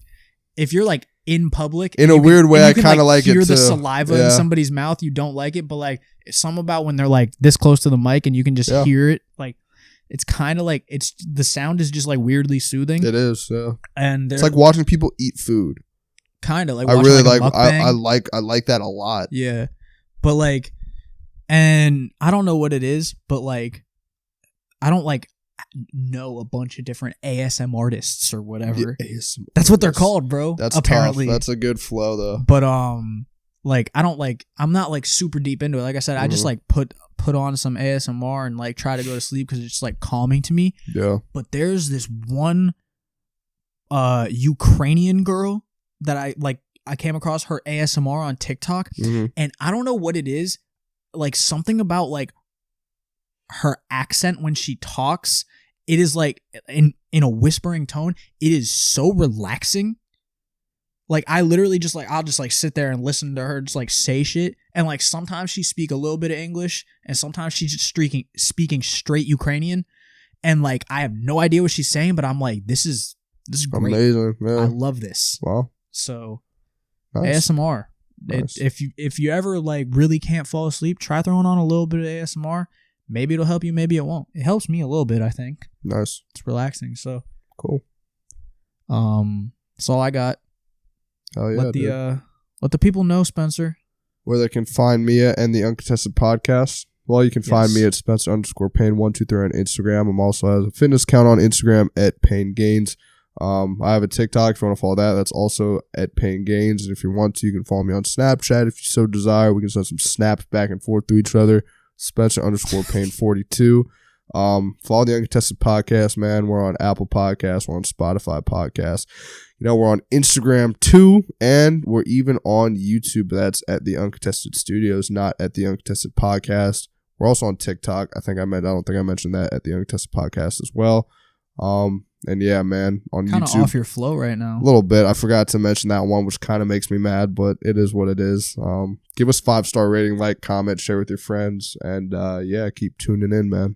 if you're like in public in a weird way, I kind of like hear it the too. saliva in somebody's mouth, you don't like it, but like something about when they're like this close to the mic and you can just hear it, like it's kind of like the sound is just like weirdly soothing. It is, yeah. And it's like watching people eat food. Kind of like I really like I like that a lot. Yeah, but like. And I don't know what it is, but like, I don't like know a bunch of different ASM artists or whatever. That's what they're called, bro. That's apparently tough. That's a good flow though. But like I'm not like super deep into it. Like I said, I just like put on some ASMR and like try to go to sleep because it's just like calming to me. Yeah. But there's this one Ukrainian girl that I came across her ASMR on TikTok, and I don't know what it is. Like something about like her accent when she talks, it is like in a whispering tone. It is so relaxing. Like I literally just like I'll just like sit there and listen to her just like say shit, and like sometimes she speak a little bit of English, and sometimes she's just speaking straight Ukrainian, and like I have no idea what she's saying, but I'm like this is great. Amazing. Yeah. I love this. Wow. So Nice. ASMR. Nice. If you ever like really can't fall asleep, try throwing on a little bit of ASMR. Maybe it'll help you, maybe it won't. It helps me a little bit, I think. Nice. It's relaxing. So Cool. that's all I got. Hell yeah. Let the people know, Spencer. Where they can find me at and the Uncontested Podcast. Well, you can find me at Spencer_Payne123 on Instagram. I'm also have a fitness account on Instagram at Payne Gains. I have a TikTok if you want to follow that. That's also at Payne Gains. And if you want to, you can follow me on Snapchat if you so desire. We can send some snaps back and forth to each other. Spencer_Payne42. Follow the Uncontested Podcast, man. We're on Apple Podcasts. We're on Spotify Podcasts. You know, we're on Instagram too, and we're even on YouTube. That's at the Uncontested Studios, not at the Uncontested Podcast. We're also on TikTok. I don't think I mentioned that at the Uncontested Podcast as well. And yeah, man, on Kinda YouTube. Kind of off your flow right now. A little bit. I forgot to mention that one, which kind of makes me mad, but it is what it is. Give us 5-star rating, like, comment, share with your friends, and yeah, keep tuning in, man.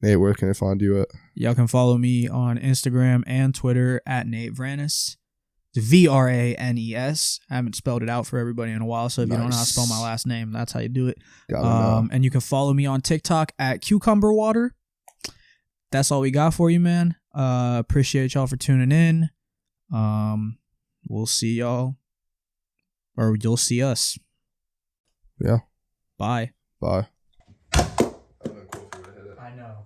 Nate, where can I find you at? Y'all can follow me on Instagram and Twitter at Nate Vranes. Vranes. I haven't spelled it out for everybody in a while, so if you don't know how to spell my last name, that's how you do it. Gotta know. And you can follow me on TikTok at Cucumber Water. That's all we got for you, man. Appreciate y'all for tuning in. We'll see y'all, or you'll see us. Yeah. Bye. Bye.